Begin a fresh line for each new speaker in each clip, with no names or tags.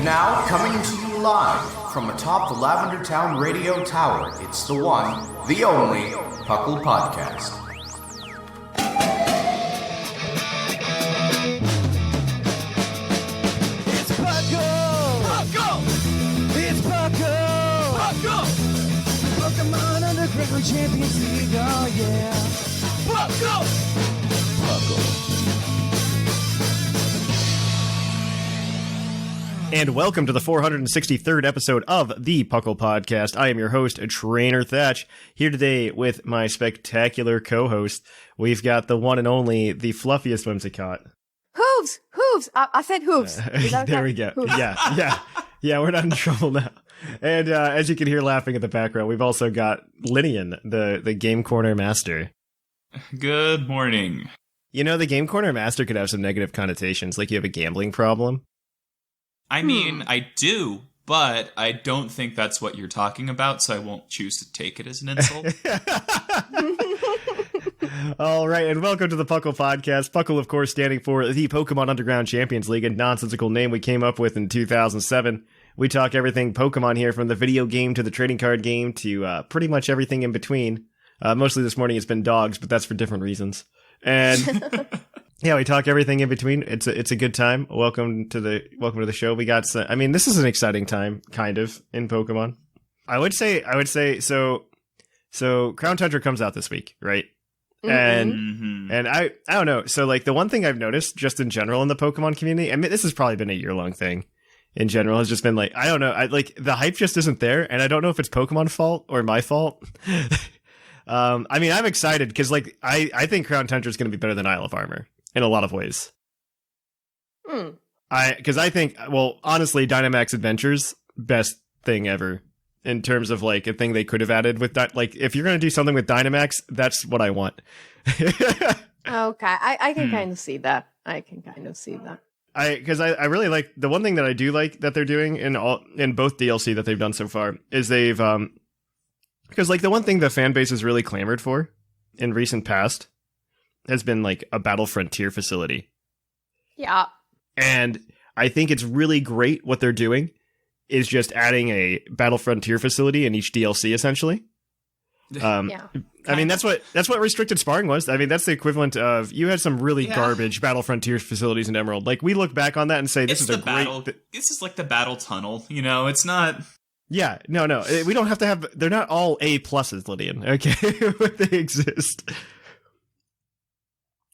Now, coming to you live from atop the Lavender Town Radio Tower, it's the one, the only, PUCL Podcast.
It's PUCL! PUCL! It's PUCL! PUCL! Pokemon Underground Champions League, oh yeah! PUCL! PUCL.
And welcome to the 463rd episode of the PUCL Podcast. I am your host, Trainer Thatch, here today with my spectacular co-host. We've got the one and only, the fluffiest Whimsicott.
Hooves! Hooves! I said hooves.
There we go. Hooves. Yeah, we're not in trouble now. And as you can hear laughing in the background, we've also got Lynian, the Game Corner Master.
Good morning.
You know, the Game Corner Master could have some negative connotations, like you have a gambling problem.
I mean, I do, but I don't think that's what you're talking about, so I won't choose to take it as an insult.
All right, and welcome to the PUCL Podcast. PUCL, of course, standing for the Pokemon Underground Champions League, a nonsensical name we came up with in 2007. We talk everything Pokemon here, from the video game to the trading card game to pretty much everything in between. Mostly this morning it's been dogs, but that's for different reasons. And yeah, we talk everything in between. It's a good time. Welcome to the show. We got some, I mean, this is an exciting time, kind of, in Pokemon. I would say so Crown Tundra comes out this week, right? And I don't know. So like the one thing I've noticed just in general in the Pokemon community, I mean, this has probably been a year-long thing in general, has just been like, I don't know, like the hype just isn't there, and I don't know if it's Pokemon fault or my fault. I mean, I'm excited because like I think Crown Tundra is going to be better than Isle of Armor in a lot of ways. Because I think, well, honestly, Dynamax Adventures, best thing ever in terms of like a thing they could have added with that. Like, if you're going to do something with Dynamax, that's what I want.
Okay, I can kind of see that.
Because I really like the one thing that I do like that they're doing in both DLC that they've done so far is they've because like the one thing the fan base has really clamored for in recent past has been like a Battle Frontier facility.
Yeah.
And I think it's really great what they're doing is just adding a Battle Frontier facility in each DLC essentially.
Yeah.
I mean, that's what Restricted Sparring was. I mean, that's the equivalent of, you had some really garbage Battle Frontier facilities in Emerald. Like, we look back on that and say, this is a great...
This is like the Battle Tunnel, you know? It's not...
Yeah, no. We don't have to have... They're not all A+, Lydian, okay? But they exist.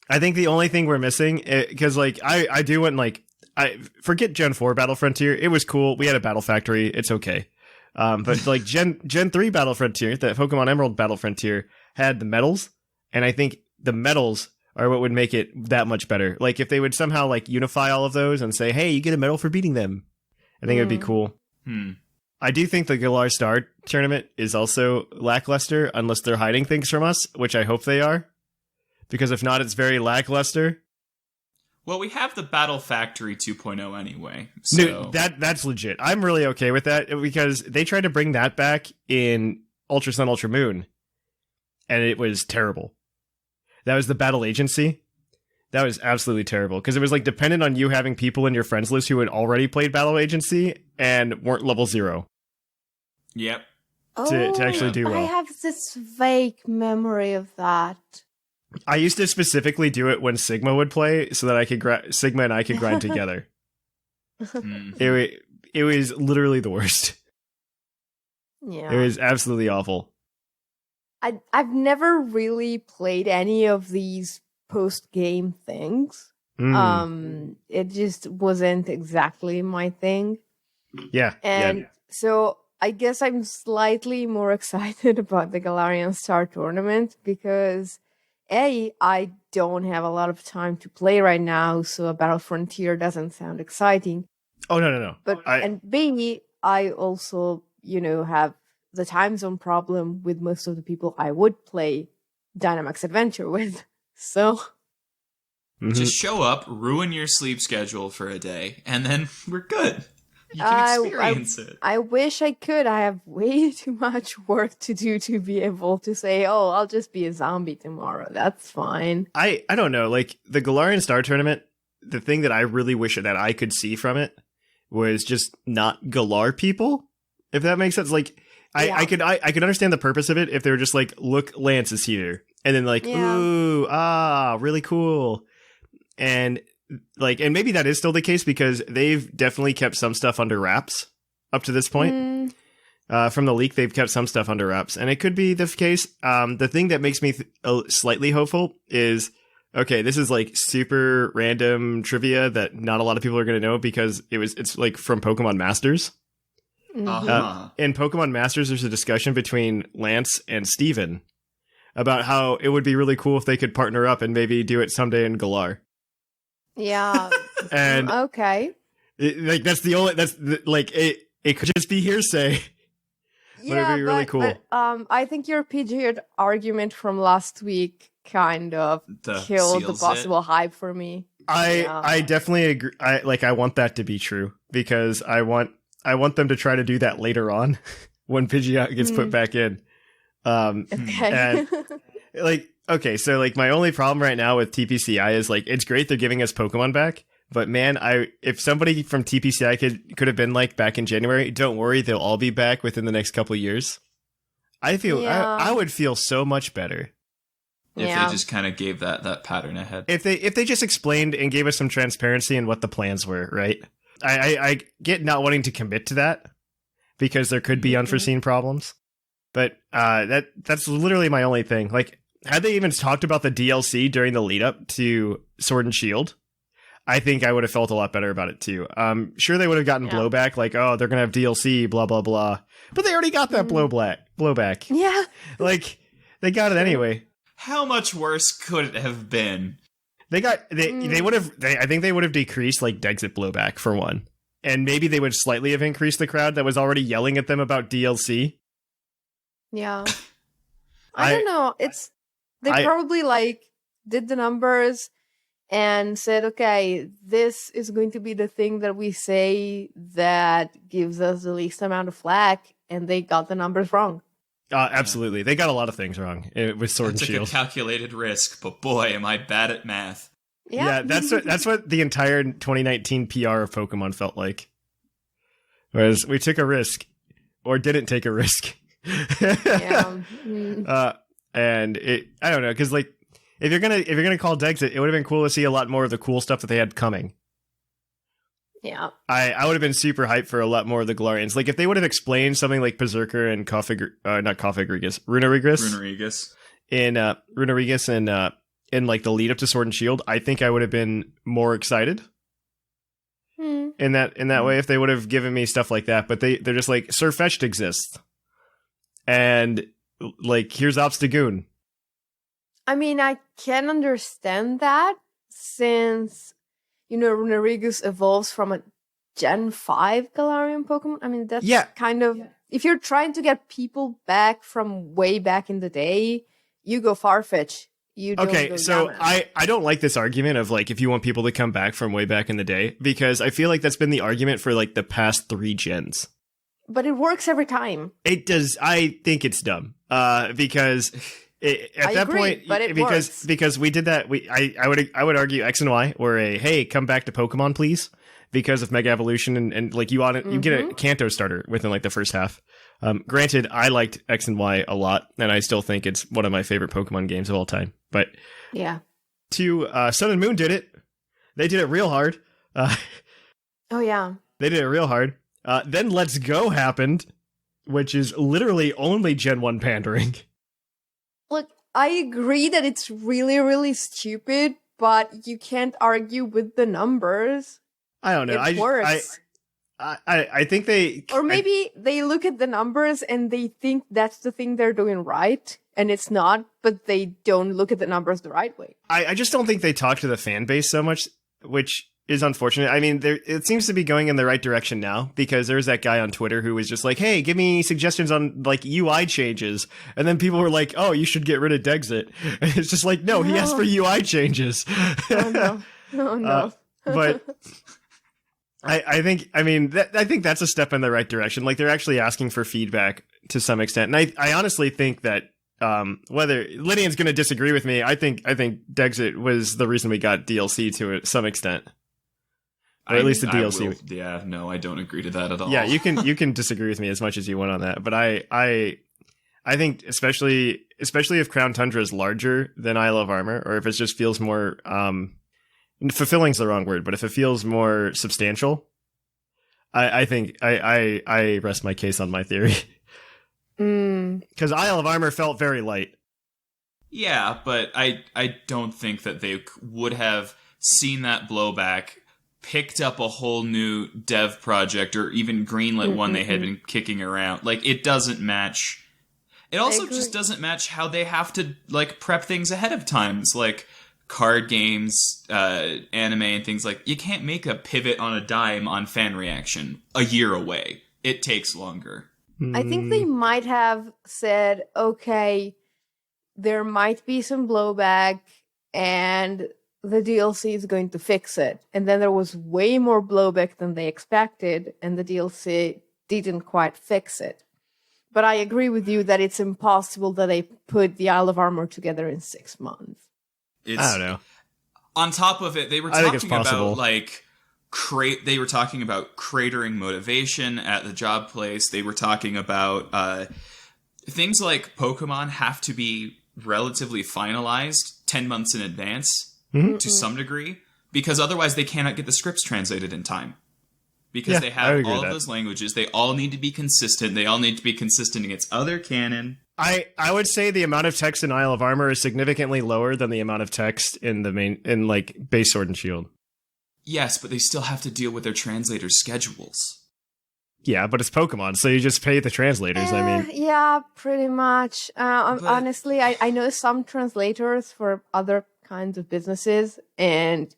I think the only thing we're missing, because, like, I do want, like... I forget Gen 4 Battle Frontier. It was cool. We had a Battle Factory. It's okay. But like Gen 3 Battle Frontier, the Pokemon Emerald Battle Frontier, had the medals, and I think the medals are what would make it that much better. Like if they would somehow like unify all of those and say, hey, you get a medal for beating them. I think it would be cool. I do think the Galar Star tournament is also lackluster unless they're hiding things from us, which I hope they are. Because if not, it's very lackluster.
Well, we have the Battle Factory 2.0 anyway. So.
No, that's legit. I'm really okay with that because they tried to bring that back in Ultra Sun, Ultra Moon, and it was terrible. That was the Battle Agency. That was absolutely terrible because it was like dependent on you having people in your friends list who had already played Battle Agency and weren't level 0.
Yep.
To actually do well.
I have this vague memory of that.
I used to specifically do it when Sigma would play so that I could Sigma and I could grind together. It was literally the worst.
Yeah.
It was absolutely awful.
I've never really played any of these post-game things. It just wasn't exactly my thing.
Yeah.
And so I guess I'm slightly more excited about the Galarian Star Tournament because I don't have a lot of time to play right now, so a Battle Frontier doesn't sound exciting.
Oh, no.
But and B, I also, have the time zone problem with most of the people I would play Dynamax Adventure with. So
just show up, ruin your sleep schedule for a day, and then we're good. You can experience it.
I wish I could. I have way too much work to do to be able to say, oh, I'll just be a zombie tomorrow. That's fine.
I don't know. Like, the Galarian Star Tournament, the thing that I really wish that I could see from it was just not Galar people, if that makes sense. Like, I could understand the purpose of it if they were just like, look, Lance is here. And then like, ooh, really cool. And like, and maybe that is still the case because they've definitely kept some stuff under wraps up to this point. From the leak, they've kept some stuff under wraps, and it could be the case. The thing that makes me slightly hopeful is, okay, this is like super random trivia that not a lot of people are going to know because it's like from Pokemon Masters. In Pokemon Masters, there's a discussion between Lance and Steven about how it would be really cool if they could partner up and maybe do it someday in Galar.
Yeah.
And
okay.
It could just be hearsay. But it'd be really cool.
But, I think your PG argument from last week kind of killed the possible hype for me.
I definitely agree. I want that to be true because I want them to try to do that later on when Pidgeot gets put back in.
Okay.
And, okay, so like my only problem right now with TPCI is like it's great they're giving us Pokemon back, but man, if somebody from TPCI could have been like back in January, don't worry, they'll all be back within the next couple of years. I feel I would feel so much better
if they just kind of gave that pattern ahead.
If they just explained and gave us some transparency in what the plans were, right? I get not wanting to commit to that because there could be unforeseen problems, but that's literally my only thing. Like, had they even talked about the DLC during the lead up to Sword and Shield, I think I would have felt a lot better about it too. Sure, they would have gotten blowback, like, oh, they're gonna have DLC, blah blah blah, but they already got that blowback.
Yeah,
like they got it anyway.
How much worse could it have been?
They would have. I think they would have decreased like Dexit blowback for one, and maybe they would slightly have increased the crowd that was already yelling at them about DLC.
Yeah, I don't know. They probably like did the numbers and said, okay, this is going to be the thing that we say that gives us the least amount of flack, and they got the numbers wrong.
Absolutely. They got a lot of things wrong with Sword and Shield.
It's a calculated risk, but boy, am I bad at math.
Yeah, that's what the entire 2019 PR of Pokemon felt like. Whereas we took a risk, or didn't take a risk.
Yeah.
And I don't know, because like if you're gonna call Dexit, it would have been cool to see a lot more of the cool stuff that they had coming.
Yeah,
I would have been super hyped for a lot more of the Galarians. Like if they would have explained something like Berserker and Runerigus in like the lead up to Sword and Shield, I think I would have been more excited. In that way, if they would have given me stuff like that, but they're just like Sirfetch'd exists, and like here's Obstagoon.
I mean, I can understand that since Runerigus evolves from a Gen 5 Galarian Pokemon. I mean, that's kind of if you're trying to get people back from way back in the day, you go Farfetch.
I don't like this argument of like if you want people to come back from way back in the day, because I feel like that's been the argument for like the past 3 gens.
But it works every time.
It does. I think it's dumb. Because because we did that. I would argue X and Y were hey, come back to Pokemon, please, because of Mega Evolution and like you get a Kanto starter within like the first half. Granted, I liked X and Y a lot, and I still think it's one of my favorite Pokemon games of all time. But Sun and Moon did it. They did it real hard.
Oh yeah,
they did it real hard. Then Let's Go happened, which is literally only Gen 1 pandering.
Look, I agree that it's really, really stupid, but you can't argue with the numbers.
I don't know.
It works.
I think they...
Or maybe they look at the numbers and they think that's the thing they're doing right, and it's not, but they don't look at the numbers the right way.
I just don't think they talk to the fan base so much, which is unfortunate. I mean, it seems to be going in the right direction now, because there's that guy on Twitter who was just like, hey, give me suggestions on like UI changes. And then people were like, oh, you should get rid of Dexit. And it's just like, no, he asked for UI changes.
Oh no.
But I think that's a step in the right direction. Like they're actually asking for feedback to some extent. And I honestly think that whether Lynian's going to disagree with me, I think Dexit was the reason we got DLC to some extent. Or at least the DLC.
I don't agree to that at all.
Yeah, you can disagree with me as much as you want on that, but I think especially if Crown Tundra is larger than Isle of Armor, or if it just feels more fulfilling's the wrong word, but if it feels more substantial, I think I rest my case on my theory. Because Isle of Armor felt very light.
Yeah, but I don't think that they would have seen that blowback, picked up a whole new dev project, or even greenlit one they had been kicking around. Like, it doesn't match. It also just doesn't match how they have to, like, prep things ahead of time. It's like card games, anime, and things like... You can't make a pivot on a dime on fan reaction a year away. It takes longer.
I think they might have said, okay, there might be some blowback, and the DLC is going to fix it. And then there was way more blowback than they expected, and the DLC didn't quite fix it. But I agree with you that it's impossible that they put the Isle of Armor together in 6 months.
I don't know.
On top of it, they were talking about, like, they were talking about cratering motivation at the job place. They were talking about things like Pokemon have to be relatively finalized 10 months in advance to some degree, because otherwise they cannot get the scripts translated in time. Because they have all of those languages. They all need to be consistent. They all need to be consistent against other canon.
I would say the amount of text in Isle of Armor is significantly lower than the amount of text in like base Sword and Shield.
Yes, but they still have to deal with their translators' schedules.
Yeah, but it's Pokemon, so you just pay the translators,
Yeah, pretty much. Honestly, I know some translators for other kinds of businesses, and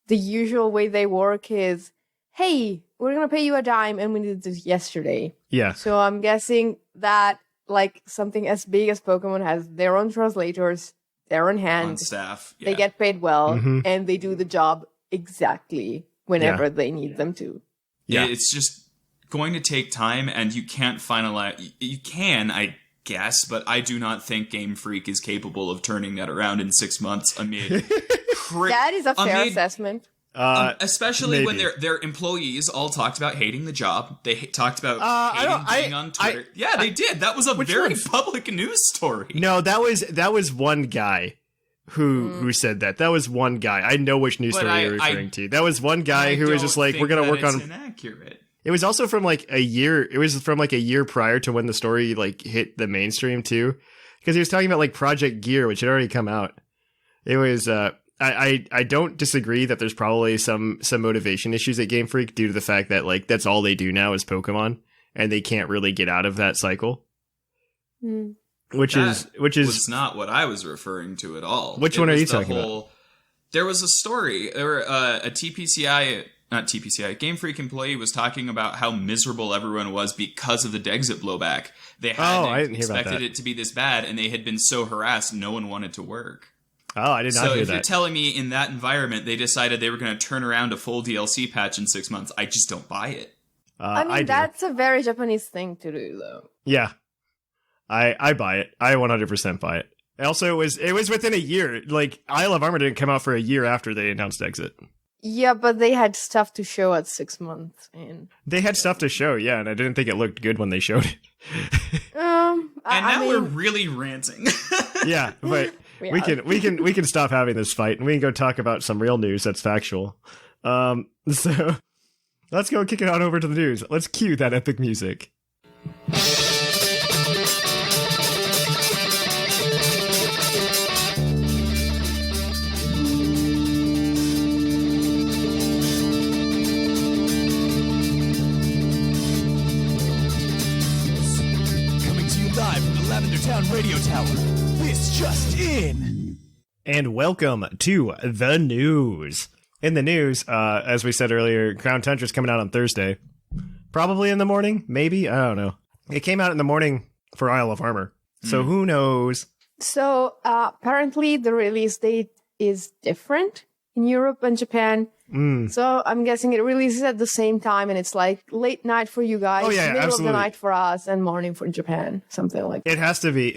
the usual way they work is, hey, we're going to pay you a dime, and we did this yesterday.
Yeah.
So I'm guessing that, like, something as big as Pokemon has their own translators, their own hands.
On staff. Yeah.
They get paid well, and they do the job exactly whenever they need them to.
Yeah. It's just going to take time, and you can't finalize... You can, I guess, but I do not think Game Freak is capable of turning that around in 6 months amid...
That is a fair assessment.
Especially when their employees all talked about hating the job. They talked about hating being on Twitter. They did. That was a very public news story.
No, that was one guy who said that. That was one guy. I know which news story you're referring to. That was one guy who was just like, we're going to work on...
inaccurate.
It was also from like a year. It was from like a year prior to when the story like hit the mainstream too. Because he was talking about like Project Gear, which had already come out. It was... I don't disagree that there's probably some motivation issues at Game Freak due to the fact that like that's all they do now is Pokemon, and they can't really get out of that cycle. Which is
not what I was referring to at all.
Which one are you talking about?
There was a story. There were a Game Freak employee was talking about how miserable everyone was because of the Dexit blowback. They hadn't expected it to be this bad, and they had been so harassed, no one wanted to work.
Oh, I did not hear that. So
if you're telling me in that environment they decided they were going to turn around a full DLC patch in 6 months, I just don't buy it.
I mean, that's a very Japanese thing to do, though.
Yeah. I buy it. I 100% buy it. Also, it was within a year. Like, Isle of Armor didn't come out for a year after they announced Exit.
Yeah, but they had stuff to show at 6 months in.
They had stuff to show, yeah, and I didn't think it looked good when they showed it.
Now we're really ranting.
Yeah, but... We can stop having this fight, and we can go talk about some real news that's factual. So let's go kick it on over to the news. Let's cue that epic music.
Coming to you live from the Lavender Town Radio Tower. This just in.
And welcome to the news. In the news, as we said earlier, Crown Tundra is coming out on Thursday. Probably in the morning, maybe? I don't know. It came out in the morning for Isle of Armor. So who knows?
So apparently the release date is different in Europe and Japan. So I'm guessing it releases at the same time, and it's like late night for you guys, middle
absolutely.
of the night for us, and morning for Japan, something like that.
It has to be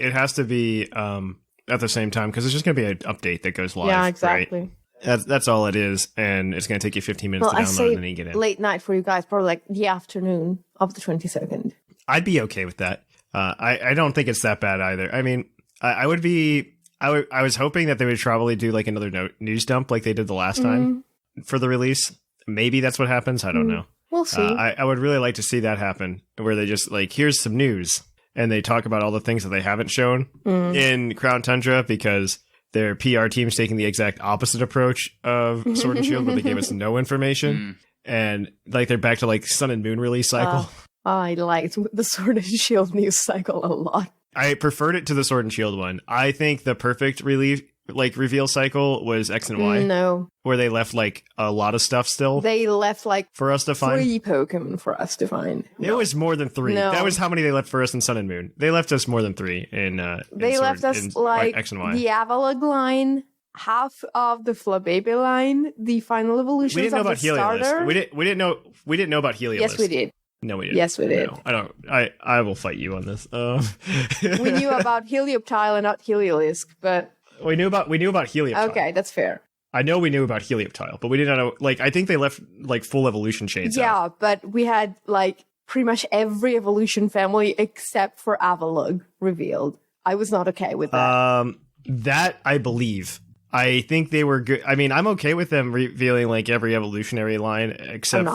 at the same time, because it's just going to be an update that goes live.
Yeah, exactly.
Right? That's all it is, and it's going to take you 15 minutes to download and then you get in.
Late night for you guys, probably like the afternoon of the 22nd.
I'd be okay with that. I don't think it's that bad either. I mean, I was hoping that they would probably do like another news dump like they did the last time for the release. Maybe that's what happens. I don't know.
We'll see.
I would really like to see that happen, where they just like, here's some news, and they talk about all the things that they haven't shown in Crown Tundra, because their PR team's taking the exact opposite approach of Sword and Shield, where they gave us no information, and like they're back to like Sun and Moon release cycle.
I liked the Sword and Shield news cycle a lot.
I preferred it to the Sword and Shield one. I think the perfect reveal cycle was X and Y.
No.
Where they left like a lot of stuff still.
They left like
for us to find
3 Pokemon for us to find.
It was more than 3.
No.
That was how many they left for us in Sun and Moon. They left us more than 3 in
they left us like
X and Y.
The Avalugg line, half of the Flababy line, the final evolutions
we didn't know
of
about
the starter.
Heliolisk. We didn't know about Heliolisk.
Yes, we did.
No, we didn't.
Yes, we did.
No, I don't. I will fight you on this.
We knew about Helioptile and not Heliolisk, but
we knew about Helioptile.
Okay, that's fair.
I know we knew about Helioptile, but we didn't know. Like, I think they left like full evolution shades.
Yeah, but we had like pretty much every evolution family except for Avalugg revealed. I was not okay with that.
That I believe. I think they were good. I mean, I'm okay with them revealing like every evolutionary line except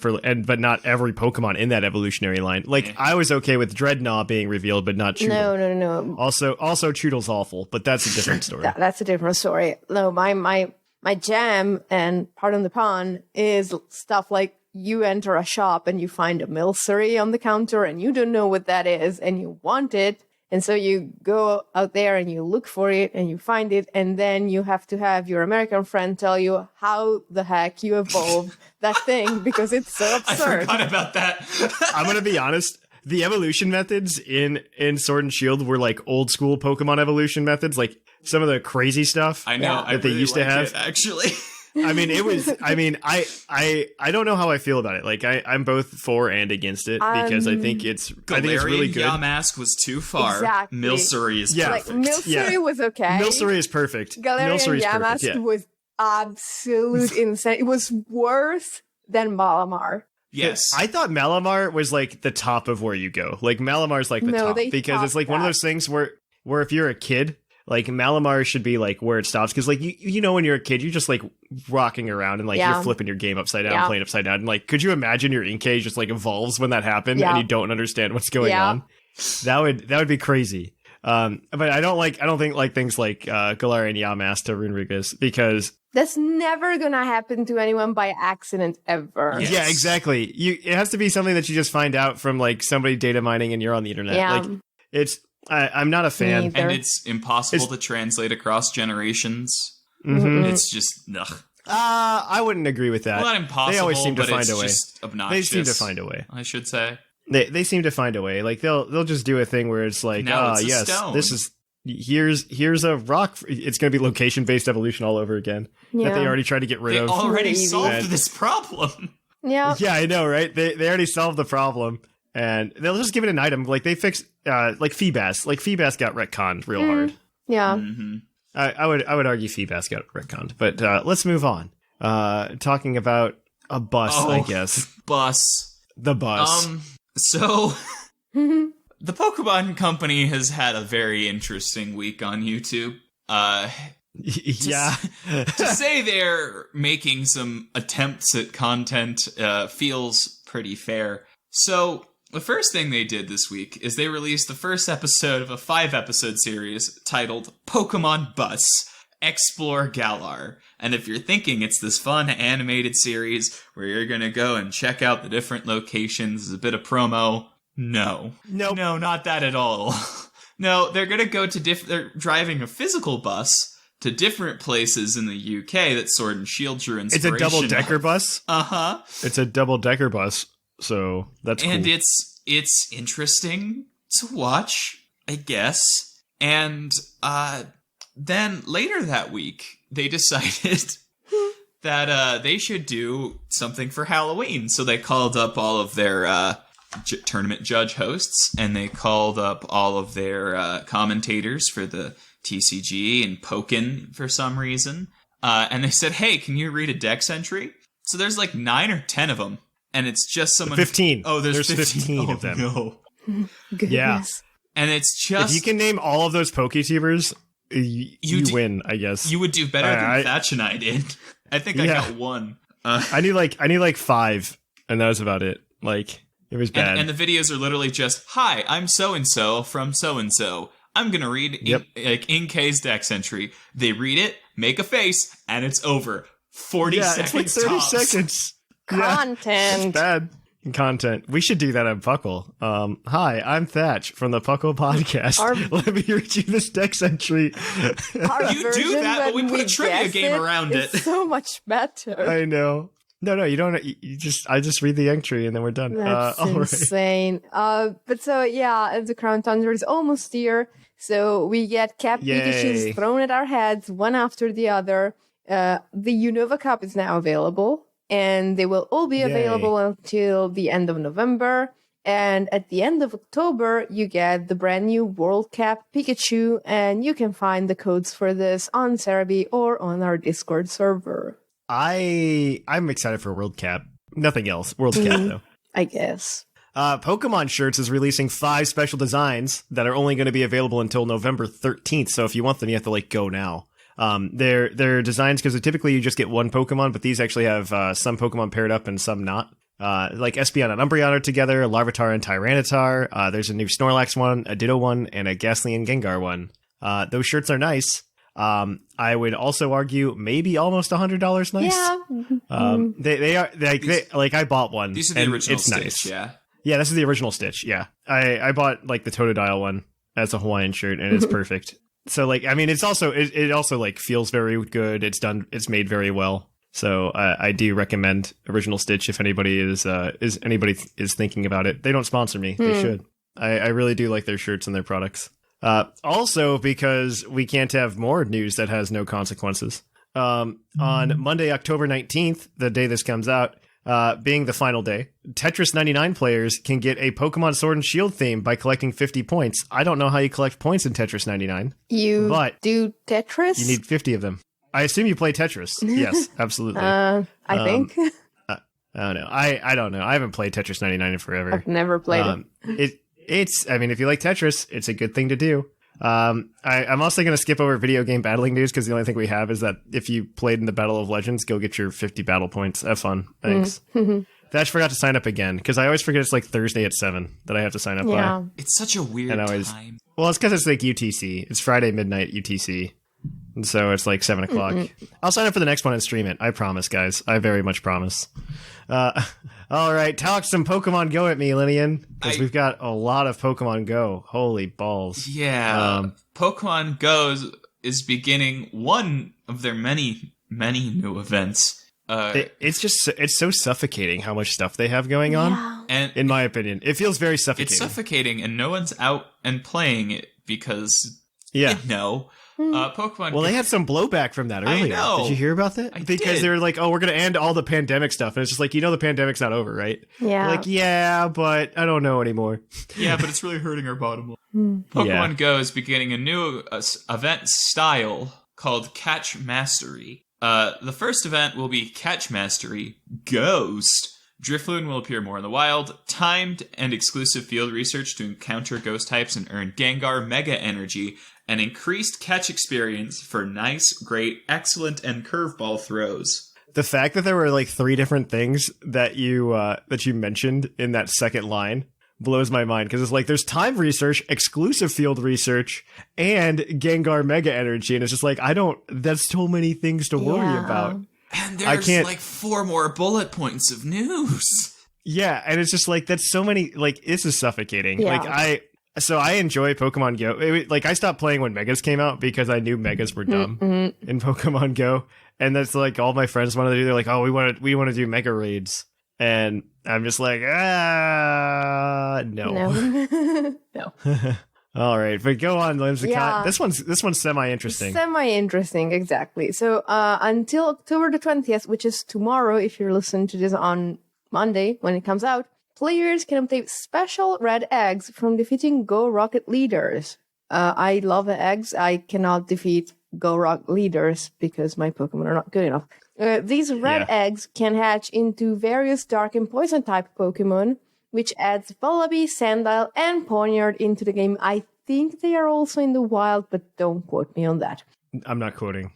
but not every Pokemon in that evolutionary line. Like, I was okay with Dreadnought being revealed, but not Choodle.
No.
Also, Choodle's awful, but that's a different story.
That's a different story. No, my jam, and pardon the pun, is stuff like you enter a shop and you find a Milcery on the counter and you don't know what that is and you want it. And so you go out there and you look for it and you find it, and then you have to have your American friend tell you how the heck you evolved that thing, because it's so absurd.
I forgot about that.
I'm going to be honest. The evolution methods in Sword and Shield were like old school Pokemon evolution methods, like some of the crazy stuff
I know
that they used to have.
Actually.
I mean, I don't know how I feel about it. Like, I'm both for and against it, because I think it's really good.
Yamask was too far.
Exactly.
Milcery is perfect.
Like, Milcery was okay.
Milcery is perfect.
Galarian Yamask was absolute insane. It was worse than Malamar.
Yes.
I thought Malamar was like the top of where you go. Like, Malamar's like the top, because it's like one of those things where if you're a kid, like, Malamar should be, like, where it stops. Because, like, you know when you're a kid, you're just, like, rocking around and, like, you're flipping your game upside down, playing upside down. And, like, could you imagine your Inkay just, like, evolves when that happened and you don't understand what's going on? That would be crazy. But I don't think, like, things like Galarian Yamask to Runerigus, because...
That's never gonna happen to anyone by accident, ever.
Yes. Yeah, exactly. It has to be something that you just find out from, like, somebody data mining and you're on the internet.
Yeah.
Like, I'm not a fan.
And it's impossible to translate across generations.
Mm-hmm.
It's just, ugh.
I wouldn't agree with that.
Well, not impossible,
they always seem to find a way.
Just obnoxious.
They seem to find a way.
I should say.
They seem to find a way. Like, they'll just do a thing where it's like,
stone.
This is... Here's a rock. It's going to be location-based evolution all over again.
Yeah.
That they already tried to get rid of.
They already solved this problem.
Yeah.
Yeah, I know, right? They already solved the problem. And they'll just give it an item. Like, they fixed, like, Feebas. Like, Feebas got retconned real hard.
Yeah.
Mm-hmm.
I would argue Feebas got retconned. But let's move on. Talking about a bus, I guess.
Bus.
The bus.
So, the Pokemon Company has had a very interesting week on YouTube.
Yeah.
To say they're making some attempts at content feels pretty fair. So, the first thing they did this week is they released the first episode of a 5-episode series titled Pokemon Bus, Explore Galar. And if you're thinking it's this fun animated series where you're gonna go and check out the different locations, a bit of promo, no, not that at all. No, they're gonna go to they're driving a physical bus to different places in the UK that Sword and Shield drew inspiration.
It's a double-decker bus?
Uh-huh.
It's a double-decker bus. So that's cool.
And it's interesting to watch, I guess. And then later that week, they decided that they should do something for Halloween. So they called up all of their tournament judge hosts, and they called up all of their commentators for the TCG and Pokken for some reason. and they said, hey, can you read a dex entry? So there's like 9 or 10 of them, and it's just someone...
15.
Oh, there's
15 of them.
No.
Goodness.
Yeah.
And it's just...
If you can name all of those Poketubers, you win, I guess.
You would do better than Thatch and I did. I think I got 1.
I knew like 5, and that was about it. Like, it was bad.
And the videos are literally just, hi, I'm so-and-so from so-and-so. I'm going to read in K's dex entry. They read it, make a face, and it's over. 40 seconds
it's like 30
tops.
seconds.
Content.
Yeah, it's bad. Content. We should do that on PUCL. Hi, I'm Thatch from the PUCL podcast. Let me read you this dex entry.
You do that, but we put a trivia game around it.
It's so much better.
I know. No, you don't. I just read the entry and then we're done.
That's
all right.
insane. But so yeah, the Crown Tundra is almost here. So we get Cap Pikachus thrown at our heads, one after the other. The Unova Cup is now available, and they will all be available until the end of November. And at the end of October, you get the brand new World Cap Pikachu, and you can find the codes for this on Cerebi or on our Discord server.
I'm excited for World Cap. Nothing else. World Cap though.
I guess.
Pokemon Shirts is releasing 5 special designs that are only going to be available until November 13th. So if you want them, you have to go now. They're designs because typically you just get one Pokemon, but these actually have some Pokemon paired up and some not. Like Espeon and Umbreon are together, Larvitar and Tyranitar. There's a new Snorlax one, a Ditto one, and a Ghastly and Gengar one. Those shirts are nice. I would also argue maybe almost $100 nice.
Yeah.
They are I bought one.
These are the original
it's
Stitch,
nice.
yeah.
Yeah, this is the original Stitch. Yeah, I bought the Totodile one as a Hawaiian shirt, and it's perfect. So it's also it also feels very good. It's made very well. So I do recommend original Stitch if anybody is thinking about it. They don't sponsor me. They should. I really do like their shirts and their products. Also, because we can't have more news that has no consequences. On Monday, October 19th, the day this comes out, being the final day, Tetris 99 players can get a Pokemon Sword and Shield theme by collecting 50 points. I don't know how you collect points in Tetris 99.
You do Tetris?
You need 50 of them. I assume you play Tetris. Yes, absolutely.
I think.
I don't know. I don't know. I haven't played Tetris 99 in forever.
I've never played it.
If you like Tetris, it's a good thing to do. I'm also going to skip over video game battling news because the only thing we have is that if you played in the Battle of Legends, go get your 50 battle points. Have fun. Thanks. Thatch forgot to sign up again because I always forget it's Thursday at 7 that I have to sign up by.
It's such a weird time.
Well, it's because it's UTC. It's Friday midnight UTC. And so it's 7 o'clock. I'll sign up for the next one and stream it. I promise, guys. I very much promise. All right, talk some Pokemon Go at me, Lynian, because we've got a lot of Pokemon Go. Holy balls.
Yeah. Pokemon Go is beginning one of their many, many new events.
It's so suffocating how much stuff they have going on. And in my opinion, it feels very suffocating.
It's suffocating, and no one's out and playing it because Pokemon.
Well, they had some blowback from that earlier.
I know.
Did you hear about that? Because they were like, "Oh, we're going to end all the pandemic stuff," and it's just the pandemic's not over, right?
Yeah.
Yeah, but I don't know anymore.
Yeah, but it's really hurting our bottom line. Pokemon Go is beginning a new event style called Catch Mastery. The first event will be Catch Mastery Ghost. Drifloon will appear more in the wild. Timed and exclusive field research to encounter ghost types and earn Gengar Mega Energy. An increased catch experience for nice, great, excellent, and curveball throws.
The fact that there were 3 different things that you mentioned in that second line blows my mind because it's there's time research, exclusive field research, and Gengar Mega Energy, and it's just that's so many things to worry about.
And there's 4 more bullet points of news.
Yeah, and it's just that's so many. This is suffocating.
Yeah.
So I enjoy Pokemon Go. I stopped playing when Megas came out because I knew Megas were dumb in Pokemon Go, and that's all my friends wanted to do. They're like, "Oh, we want to do Mega Raids," and I'm just no.
No.
All right, but go on, Whimsicott. Yeah. This one's semi-interesting.
Semi-interesting, exactly. So until October the 20th, which is tomorrow, if you're listening to this on Monday when it comes out. Players can obtain special red eggs from defeating Go Rocket leaders. I love eggs. I cannot defeat Go Rock leaders because my Pokemon are not good enough. These red eggs can hatch into various dark and poison type Pokemon, which adds Vullaby, Sandile, and Ponyard into the game. I think they are also in the wild, but don't quote me on that.
I'm not quoting.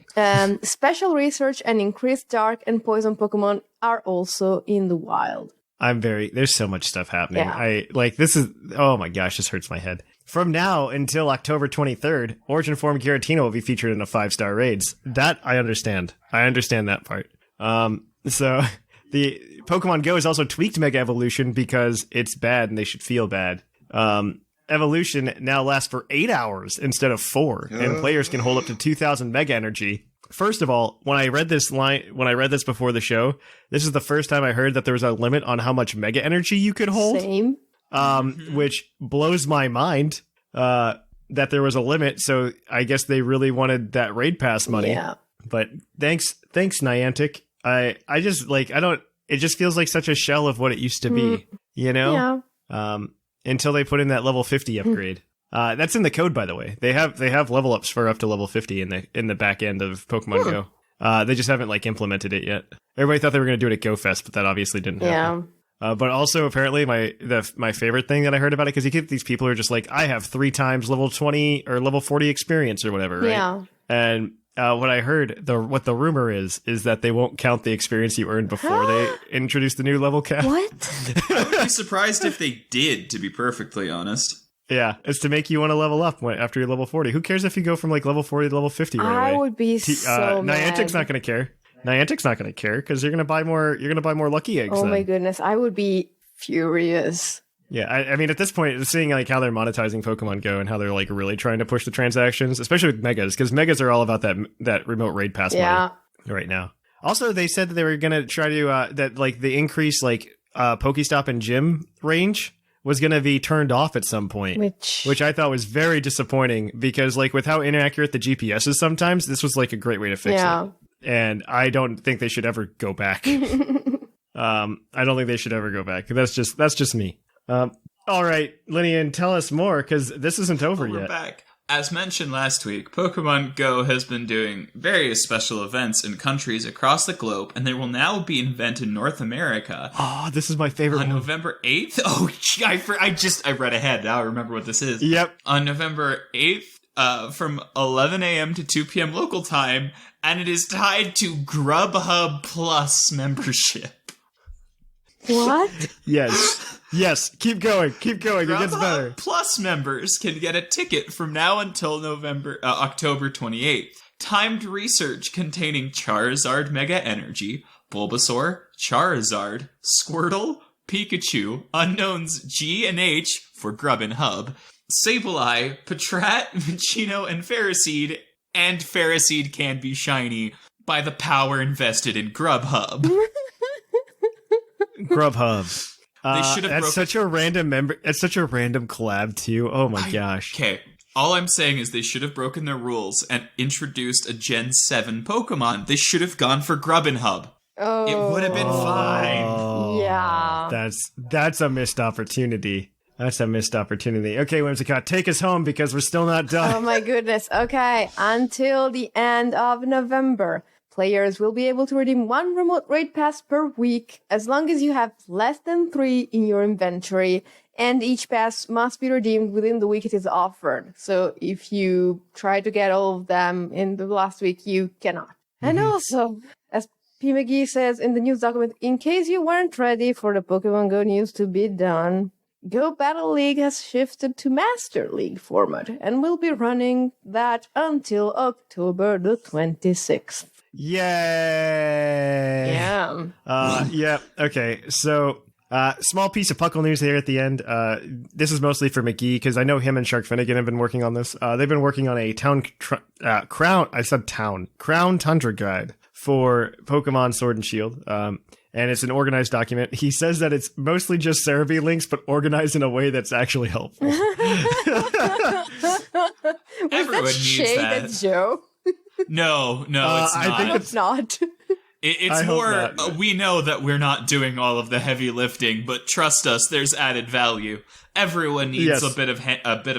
Special research and increased dark and poison Pokemon are also in the wild.
There's so much stuff happening.
Yeah.
Oh my gosh, this hurts my head. From now until October 23rd, Origin Form Giratina will be featured in the 5-star raids. That I understand. I understand that part. So the Pokemon Go has also tweaked Mega Evolution because it's bad and they should feel bad. Evolution now lasts for 8 hours instead of 4, and players can hold up to 2,000 Mega Energy. First of all, when I read this before the show, this is the first time I heard that there was a limit on how much Mega Energy you could hold.
Same.
Which blows my mind, that there was a limit. So I guess they really wanted that raid pass money.
Yeah.
But thanks Niantic. It just feels like such a shell of what it used to be, you know?
Yeah.
Until they put in that level 50 upgrade. That's in the code, by the way. They have level ups for up to level 50 in the back end of Pokemon Go. They just haven't implemented it yet. Everybody thought they were going to do it at GoFest, but that obviously didn't happen. But also apparently my favorite thing that I heard about it, because you get these people who are just like, I have 3 times level 20 or level 40 experience or whatever, right? Yeah. And what I heard, what the rumor is that they won't count the experience you earned before they introduce the new level cap.
What?
I would be surprised if they did, to be perfectly honest.
Yeah, it's to make you want to level up after you're level 40. Who cares if you go from level 40 to level 50 right away?
I would be so mad.
Niantic's not going to care. Niantic's not going to care because you're going to buy more. You're going to buy more lucky eggs.
Oh my goodness, I would be furious.
Yeah, I mean, at this point, seeing how they're monetizing Pokemon Go and how they're really trying to push the transactions, especially with Megas, because Megas are all about that remote raid pass money right now. Also, they said that they were going to try to the increase Pokestop and gym range was going to be turned off at some point, which I thought was very disappointing because with how inaccurate the GPS is sometimes, this was a great way to fix it. And I don't think they should ever go back. I don't think they should ever go back. That's just me. All right, Lynian, tell us more because this isn't over yet.
We're back. As mentioned last week, Pokemon Go has been doing various special events in countries across the globe, and there will now be an event in North America.
Oh, this is my favorite one.
On November 8th? Oh, I read ahead. Now I remember what this is.
Yep.
On November 8th, from 11 a.m. to 2 p.m. local time, and it is tied to Grubhub Plus membership.
What?
Yes, keep going. It gets better.
Plus members can get a ticket from now until October 28th. Timed research containing Charizard Mega Energy, Bulbasaur, Charizard, Squirtle, Pikachu, Unknowns G and H for Grub and Hub, Sableye, Patrat, Minccino, and Ferroseed can be shiny by the power invested in Grubhub.
Grubhub.
They should have
That's such a random It's such a random collab too. Oh my gosh.
Okay. All I'm saying is they should have broken their rules and introduced a Gen 7 Pokemon. They should have gone for Grub and Hub.
Oh.
It would have been fine.
Yeah.
That's a missed opportunity. Okay, Whimsicott, take us home because we're still not done.
Oh my goodness. Okay. Until the end of November, players will be able to redeem 1 remote raid pass per week as long as you have less than 3 in your inventory, and each pass must be redeemed within the week it is offered. So if you try to get all of them in the last week, you cannot. And also, as P. McGee says in the news document, in case you weren't ready for the Pokemon Go news to be done, Go Battle League has shifted to Master League format and will be running that until October the 26th.
Yay!
Yeah.
Yeah. Okay. So, small piece of Puckle news here at the end. This is mostly for McGee because I know him and Shark Finnegan have been working on this. They've been working on a Crown Tundra guide for Pokemon Sword and Shield. And it's an organized document. He says that it's mostly just Cerebi links, but organized in a way that's actually helpful.
Everyone needs that.
At Joe?
No, it's not.
I think
it's not.
It's more, we know that we're not doing all of the heavy lifting, but trust us, there's added value. Everyone needs a bit of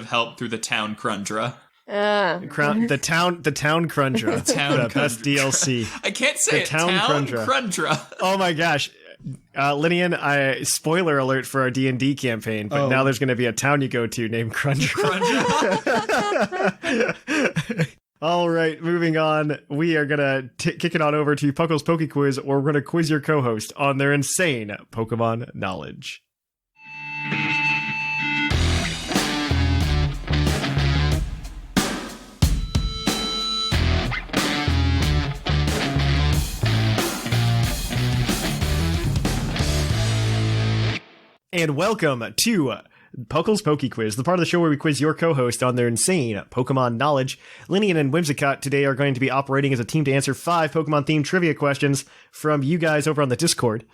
help through the town Crundra.
The town Crundra.
Town
best DLC.
I can't say
The
it.
Town Crundra.
Crundra.
Oh my gosh. Lynian, spoiler alert for our D&D campaign, but now there's going to be a town you go to named Crundra. All right, moving on. We are going to kick it on over to Puckle's Poke Quiz, or we're going to quiz your co-host on their insane Pokemon knowledge. And welcome to Puckle's Poke Quiz, the part of the show where we quiz your co-host on their insane Pokemon knowledge. Lynian and Whimsicott today are going to be operating as a team to answer 5 Pokemon-themed trivia questions from you guys over on the Discord.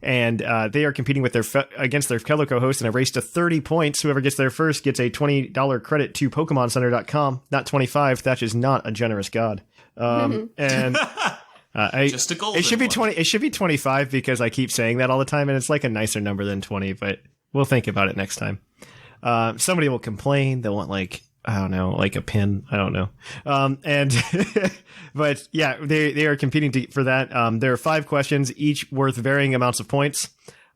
And they are competing with against their fellow co-host in a race to 30 points. Whoever gets there first gets a $20 credit to PokemonCenter.com. Not 25. Thatch is not a generous god. And...
Just a golden
it should be
one.
20. It should be 25 because I keep saying that all the time, and it's like a nicer number than 20. But we'll think about it next time. Somebody will complain. They'll want like a pin. I don't know. But yeah, they are competing for that. There are 5 questions, each worth varying amounts of points.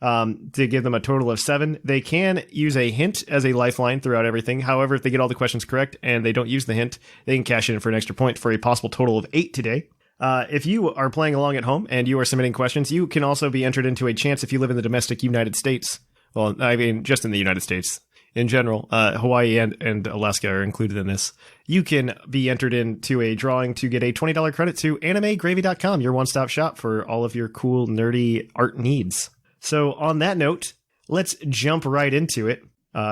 To give them a total of 7. They can use a hint as a lifeline throughout everything. However, if they get all the questions correct and they don't use the hint, they can cash in for an extra point for a possible total of 8 today. If you are playing along at home and you are submitting questions, you can also be entered into a chance if you live in the domestic United States. Well, I mean, just in the United States. In general, Hawaii and Alaska are included in this. You can be entered into a drawing to get a $20 credit to animegravy.com, your one-stop shop for all of your cool, nerdy art needs. So on that note, let's jump right into it,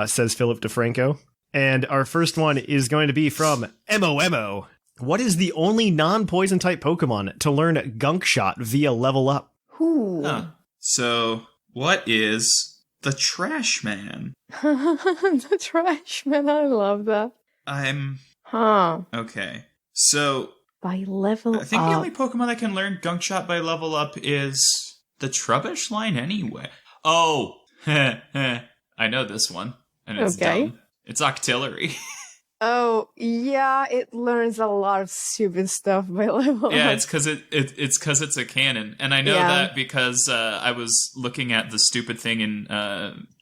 says Philip DeFranco. And our first one is going to be from MOMO. What is the only non-poison type Pokemon to learn Gunk Shot via level up?
Ooh.
So, what is the Trash Man?
The Trash Man, I love that.
Okay. So,
By level
I think
up.
the only Pokemon that can learn Gunk Shot by level up is the Trubbish line anyway. Oh, I know this one, and it's dumb. It's Octillery.
Oh, yeah, it learns a lot of stupid stuff by level
Yeah,
up.
it's because it's because it's a cannon, and I know that because I was looking at the stupid thing in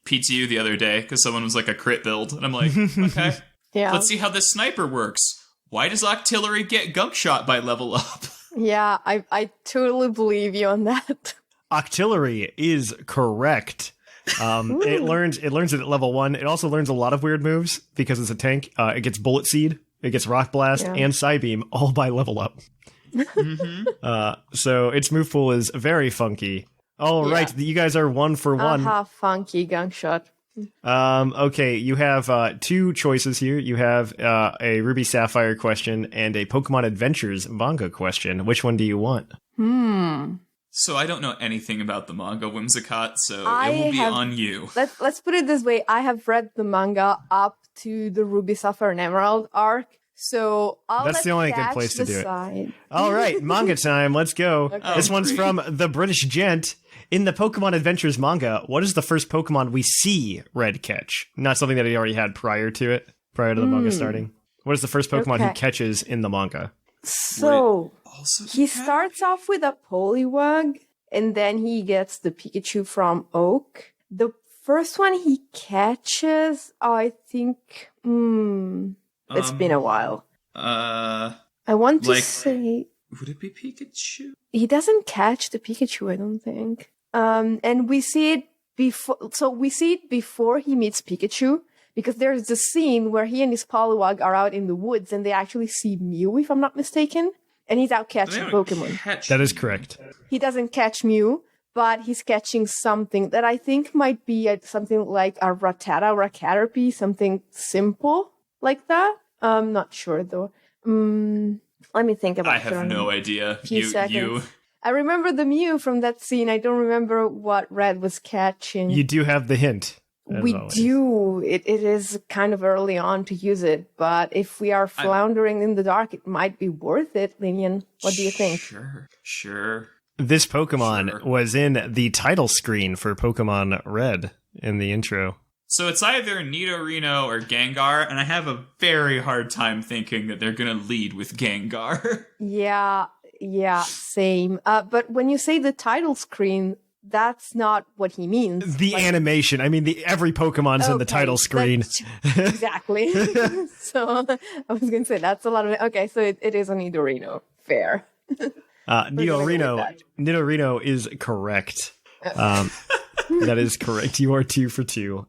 PTU the other day because someone was like a crit build, and I'm like, okay, let's see how this sniper works. Why does Octillery get Gunk Shot by level up?
Yeah, I totally believe you on that.
Octillery is correct. It learns it at level 1. It also learns a lot of weird moves because it's a tank. It gets Bullet Seed, it gets Rock Blast, and Psybeam, all by level up. So its move pool is very funky. All right, you guys are 1 for 1.
Funky Gunk Shot.
Okay, you have 2 choices here. You have a Ruby Sapphire question and a Pokemon Adventures manga question. Which one do you want?
So I don't know anything about the manga, Whimsicott, so it will be on you.
Let's put it this way. I have read the manga up to the Ruby, Sapphire, and Emerald arc, so
That's the only good place to do it. All right, manga time. Let's go.
Okay.
This one's from the British Gent. In the Pokemon Adventures manga, what is the first Pokemon we see Red catch? Not something that he already had prior to the manga starting. What is the first Pokemon he catches in the manga?
So he starts off with a Poliwag, and then he gets the Pikachu from Oak. The first one he catches, I think, it's been a while. I want to say,
would it be Pikachu?
He doesn't catch the Pikachu, I don't think. And we see it before. So we see it before he meets Pikachu. Because there's the scene where he and his Poliwag are out in the woods and they actually see Mew, if I'm not mistaken. And he's out catching Pokemon.
That is correct.
He doesn't catch Mew, but he's catching something that I think might be something like a Rattata or a Caterpie, something simple like that. I'm not sure, though. Let me think about it.
I have no idea.
You. I remember the Mew from that scene. I don't remember what Red was catching.
You do have the hint.
We do. It is kind of early on to use it, but if we are floundering in the dark, it might be worth it, Lynian. What do you think?
Sure.
This Pokemon was in the title screen for Pokemon Red in the intro.
So it's either Nidorino or Gengar, and I have a very hard time thinking that they're going to lead with Gengar.
Yeah, same. But when you say the title screen, that's not what he means.
The animation. I mean, every Pokemon's in the title screen.
Exactly. So I was going to say that's a lot of it. Okay, so it is a Nidorino. Fair.
Nidorino is correct. That is correct. You are 2 for 2.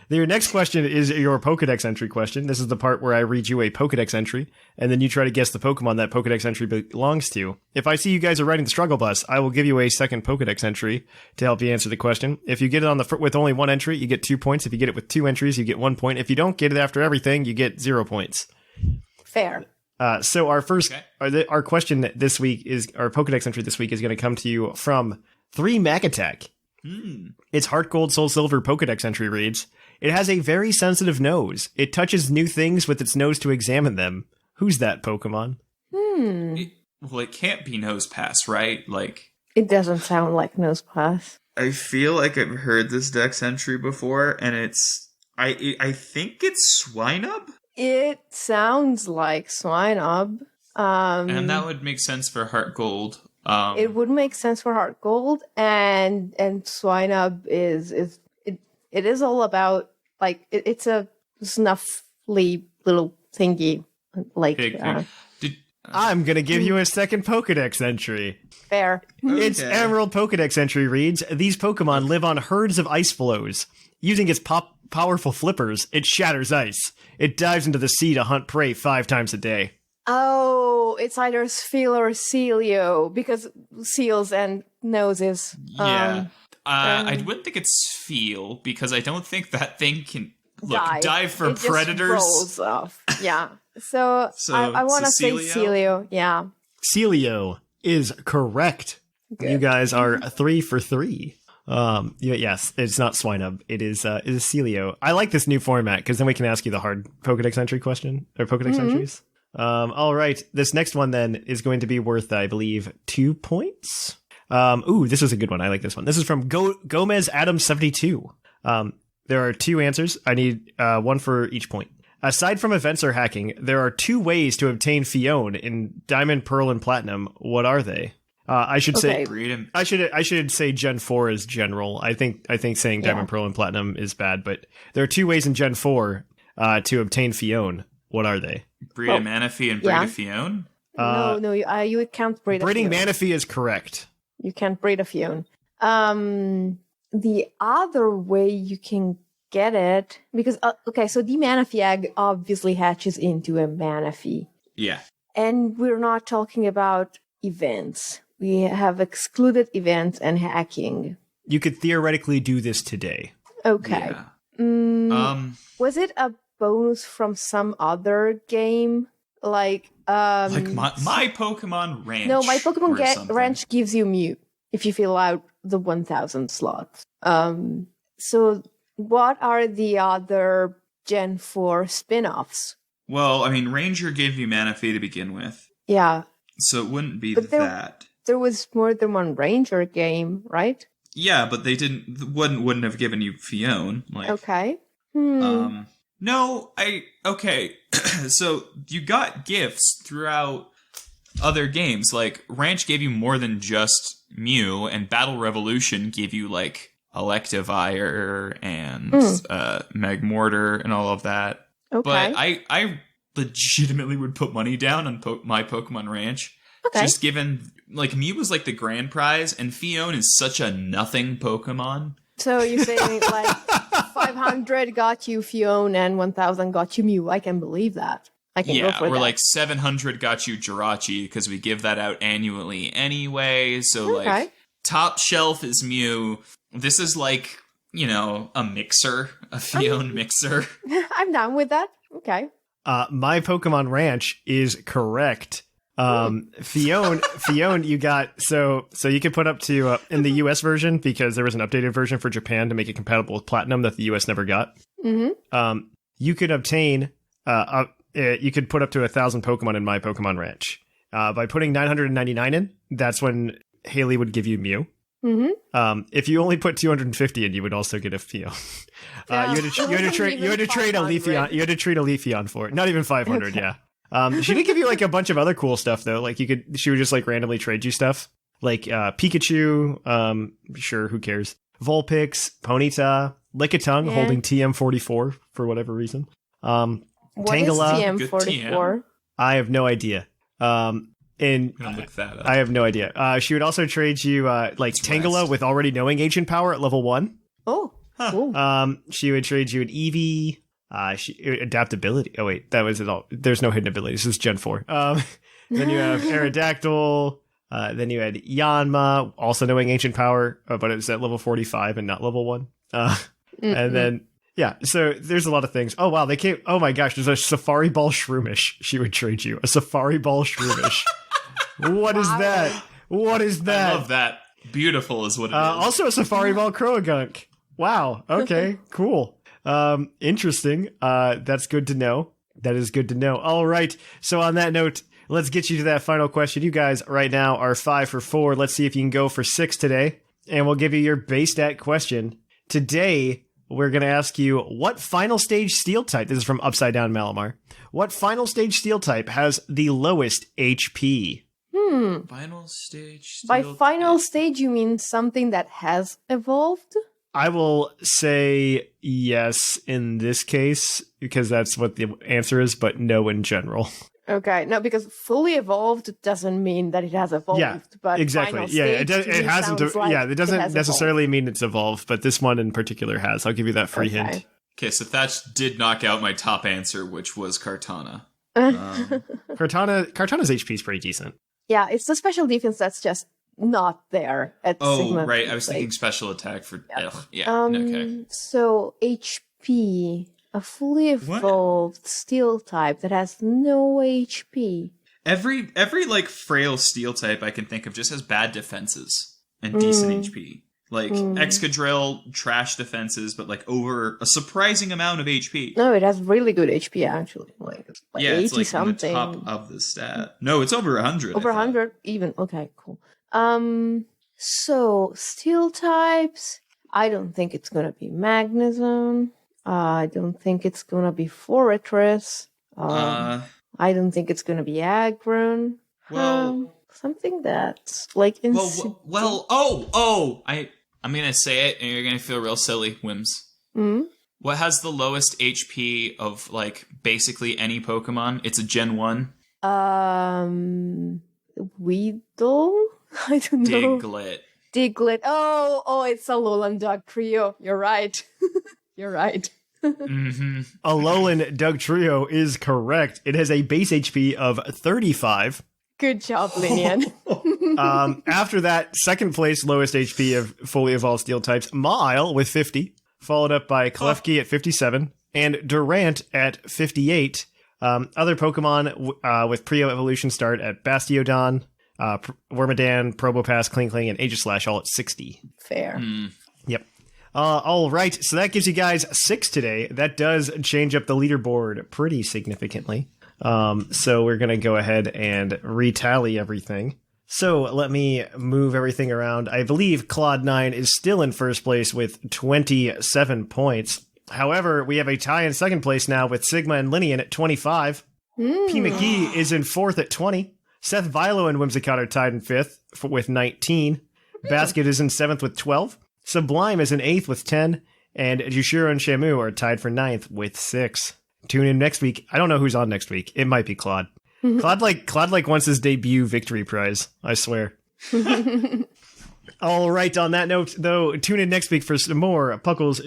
Your next question is your Pokedex entry question. This is the part where I read you a Pokedex entry, and then you try to guess the Pokemon that Pokedex entry belongs to. If I see you guys are riding the Struggle Bus, I will give you a second Pokedex entry to help you answer the question. If you get it on with only 1 entry, you get 2 points. If you get it with 2 entries, you get 1 point. If you don't get it after everything, you get 0 points.
Fair.
So our first, our question this week is, our Pokedex entry this week is going to come to you from 3 Mac Attack. Its Heart Gold Soul Silver Pokedex entry reads, it has a very sensitive nose. It touches new things with its nose to examine them. Who's that Pokemon?
It can't be Nosepass, right? Like,
it doesn't sound like Nosepass.
I feel like I've heard this Dex entry before, and it's I think it's Swinub.
It sounds like Swinub.
And that would make sense for Heart Gold.
It would make sense for Heart Gold, and Swinub is all about, like, it's a snuffly little thingy, like
Big thing.
I'm gonna give you a second Pokedex entry.
Fair.
Its Emerald Pokedex entry reads, these Pokemon live on herds of ice flows. Using its powerful flippers, it shatters ice. It dives into the sea to hunt prey 5 times a day.
Oh, it's either Spheel or Celio, because seals and noses.
Yeah. I wouldn't think it's Feel, because I don't think that thing can dive for predators.
Rolls off. Yeah. So I want to say Celio. Yeah.
Celio is correct. Good. You guys are 3 for 3. Yes, it's not Swinub. It is Celio. I like this new format because then we can ask you the hard Pokedex entry question or Pokedex entries. All right. This next one then is going to be worth, I believe, 2 points. This is a good one. I like this one. This is from Gomez Adam 72. There are 2 answers. I need 1 for each point. Aside from events or hacking, there are 2 ways to obtain Fione in Diamond, Pearl, and Platinum. What are they? I should say I should say Gen 4 is general. I think saying Diamond, Pearl, and Platinum is bad, but there are 2 ways in Gen 4 to obtain Fione. What are they?
Breed a Manaphy and breed a Fione?
No, you can't breed
breeding
a Fione.
Manaphy is correct.
You can't breed a Fione. The other way you can get it, because, so the Manaphy egg obviously hatches into a Manaphy.
Yeah.
And we're not talking about events. We have excluded events and hacking.
You could theoretically do this today.
Okay.
Yeah.
Was it a bonus from some other game? Like
my Pokemon Ranch.
No, my Pokemon Ranch gives you Mew if you fill out the 1,000 slots. So what are the other Gen 4 spin-offs?
Well, I mean, Ranger gave you Manaphy to begin with.
Yeah.
So it wouldn't be that.
There was more than one Ranger game, right?
Yeah, but they wouldn't have given you Fione.
Okay.
No, so you got gifts throughout other games. Ranch gave you more than just Mew, and Battle Revolution gave you Electivire and Magmortar and all of that. Okay. But I legitimately would put money down on my Pokemon Ranch. Okay. Just given, Mew was the grand prize, and Fione is such a nothing Pokemon.
So you're saying 500 got you Fione and 1,000 got you Mew. I can believe that. I can go for that.
Or 700 got you Jirachi, because we give that out annually anyway. So top shelf is Mew. This is a mixer, a Fione mixer.
I'm down with that. Okay.
My Pokemon Ranch is correct. Fione, you got so you could put up to in the US version, because there was an updated version for Japan to make it compatible with Platinum that the US never got. Mm-hmm. You could obtain you could put up to 1,000 Pokemon in My Pokemon Ranch. By putting 999 in, that's when Haley would give you Mew. If you only put 250 in, you would also get a Fio. You had to trade a Leafeon. You had to trade a Leafeon for it. Not even 500.
Okay.
Yeah. She did give you like a bunch of other cool stuff though. Like she would just like randomly trade you stuff. Like Pikachu. Sure, who cares? Vulpix, Ponyta, Lickitung holding TM44 for whatever reason.
What
Tangela.
is TM44?
I have no idea.
I'm gonna look that up.
I have no idea. She would also trade you like Tangela with already knowing Ancient Power at level 1.
Oh, cool.
She would trade you an Eevee. Adaptability. Oh wait, that was it all. There's no hidden abilities. This is Gen 4. Then you have Aerodactyl. Then you had Yanma, also knowing Ancient Power, but it was at level 45 and not level 1. And then so there's a lot of things. Oh wow, they came. Oh my gosh, there's a Safari Ball Shroomish. She would trade you a Safari Ball Shroomish. What is that? What is that?
I love that. Beautiful is what it is.
Also a Safari Ball Croagunk. Wow. Okay. Cool. Interesting. That's good to know. That is good to know. All right. So on that note, let's get you to that final question. You guys right now are 5 for 4. Let's see if you can go for 6 today. And we'll give you your base stat question. Today, we're going to ask you, what final stage steel type, this is from Upside Down Malamar, what final stage steel type has the lowest HP?
Final stage.
By final stage, you mean something that has evolved?
I will say yes in this case, because that's what the answer is, but no in general.
Okay, no, because fully evolved doesn't mean that it has evolved.
Yeah,
but
exactly.
Final
Yeah,
stage
it hasn't.
Like
it doesn't
has
necessarily
evolved.
mean it's evolved, but this one in particular has. I'll give you that free hint.
Okay, so Thatch did knock out my top answer, which was Kartana.
Kartana's HP is pretty decent.
Yeah, it's the special defense that's just not there at Sigma.
Oh, right. I was thinking special attack for.
Yeah.
Okay.
So HP, a fully evolved steel type that has no HP.
Every like frail steel type I can think of just has bad defenses and decent HP. Like Excadrill, trash defenses, but like over a surprising amount of HP.
No, it has really good HP actually. Like
yeah,
80
it's like
something.
on the top of the stat. No, it's over 100.
Over 100 even. Okay, cool. So steel types, I don't think it's gonna be Magnezone. I don't think it's gonna be Forretress. I don't think it's gonna be Aggron.
Well,
something that's like in.
I'm gonna say it, and you're gonna feel real silly, Whims. What has the lowest HP of like basically any Pokemon? It's a Gen 1.
Weedle? I don't know. Diglett. Oh, it's a Alolan Dog Trio. You're right. You're right.
Alolan Dug Trio is correct. It has a base HP of 35.
Good job, Lynian.
After that, second place lowest HP of fully evolved steel types, Mawile with 50, followed up by Klefki at 57, and Durant at 58. Other Pokemon with Prio evolution start at Bastiodon, Wormadam, Probopass, Klinkling, and Aegislash all at 60.
Fair.
Yep. All right, so that gives you guys 6 today. That does change up the leaderboard pretty significantly. So we're going to go ahead and retally everything. So let me move everything around. I believe Claude9 is still in first place with 27 points. However, we have a tie in second place now with Sigma and Lynian at 25. P. McGee is in fourth at 20. Seth Vilo and Whimsicott are tied in fifth with 19. Basket is in seventh with 12. Sublime is in eighth with 10. And Jushiro and Shamu are tied for ninth with 6. Tune in next week. I don't know who's on next week. It might be Claude. Claude wants his debut victory prize. I swear. All right. On that note, though, tune in next week for some more Puckle's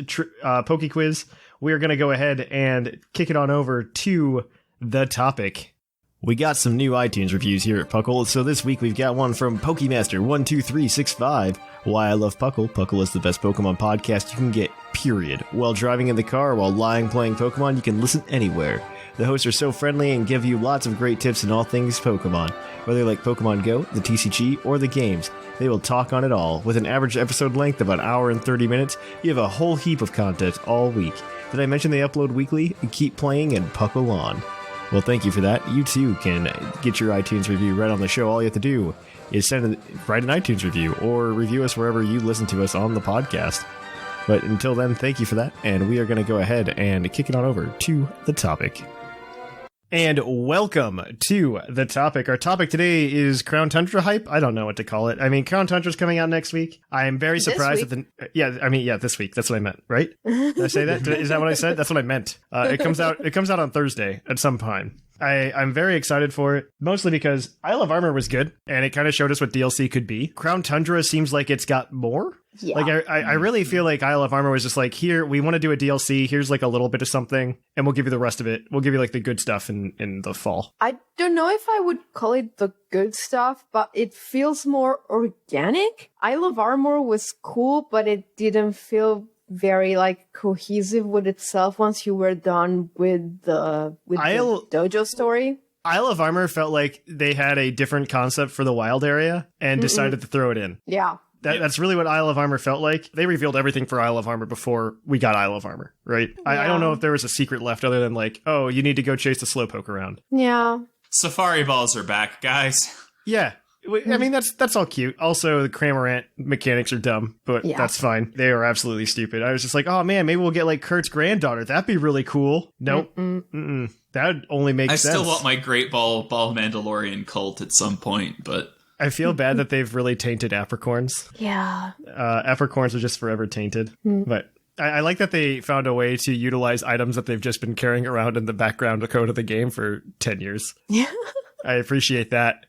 Poke Quiz. We're going to go ahead and kick it on over to the topic. We got some new iTunes reviews here at Puckle, so this week we've got one from Pokemaster12365. Why I love Puckle. Puckle is the best Pokemon podcast you can get, period. While driving in the car, while lying playing Pokemon, you can listen anywhere. The hosts are so friendly and give you lots of great tips on all things Pokemon. Whether you like Pokemon Go, the TCG, or the games, they will talk on it all. With an average episode length of an hour and 30 minutes, you have a whole heap of content all week. Did I mention they upload weekly? Keep playing and Puckle on. Well, thank you for that. You too can get your iTunes review right on the show. All you have to do is write an iTunes review or review us wherever you listen to us on the podcast. But until then, thank you for that, and we are going to go ahead and kick it on over to the topic. And welcome to the topic. Our topic today is Crown Tundra hype. I don't know what to call it. I mean, Crown Tundra's coming out next week. I am very surprised at the... this week. That's what I meant, right? Did I say that? Is that what I said? That's what I meant. It comes out on Thursday at some time. I'm very excited for it, mostly because Isle of Armor was good, and it kind of showed us what DLC could be. Crown Tundra seems like it's got more.
Yeah.
Like, I really feel like Isle of Armor was just like, here, we want to do a DLC, here's like a little bit of something, and we'll give you the rest of it. We'll give you like the good stuff in the fall.
I don't know if I would call it the good stuff, but it feels more organic. Isle of Armor was cool, but it didn't feel very like cohesive with itself once you were done with the dojo story.
Isle of Armor felt like they had a different concept for the wild area and decided to throw it in.
Yeah.
That's really what Isle of Armor felt like. They revealed everything for Isle of Armor before we got Isle of Armor, right? Yeah. I don't know if there was a secret left other than like, oh, you need to go chase the Slowpoke around.
Yeah.
Safari balls are back, guys.
Yeah. I mean, that's all cute. Also, the Cramorant mechanics are dumb, but that's fine. They are absolutely stupid. I was just like, oh man, maybe we'll get like Kurt's granddaughter. That'd be really cool. Nope. That would only make sense.
I still want my Great Ball Mandalorian cult at some point, but...
I feel bad that they've really tainted Apricorns.
Yeah.
Apricorns are just forever tainted. But I like that they found a way to utilize items that they've just been carrying around in the background code of the game for 10 years. Yeah. I appreciate that.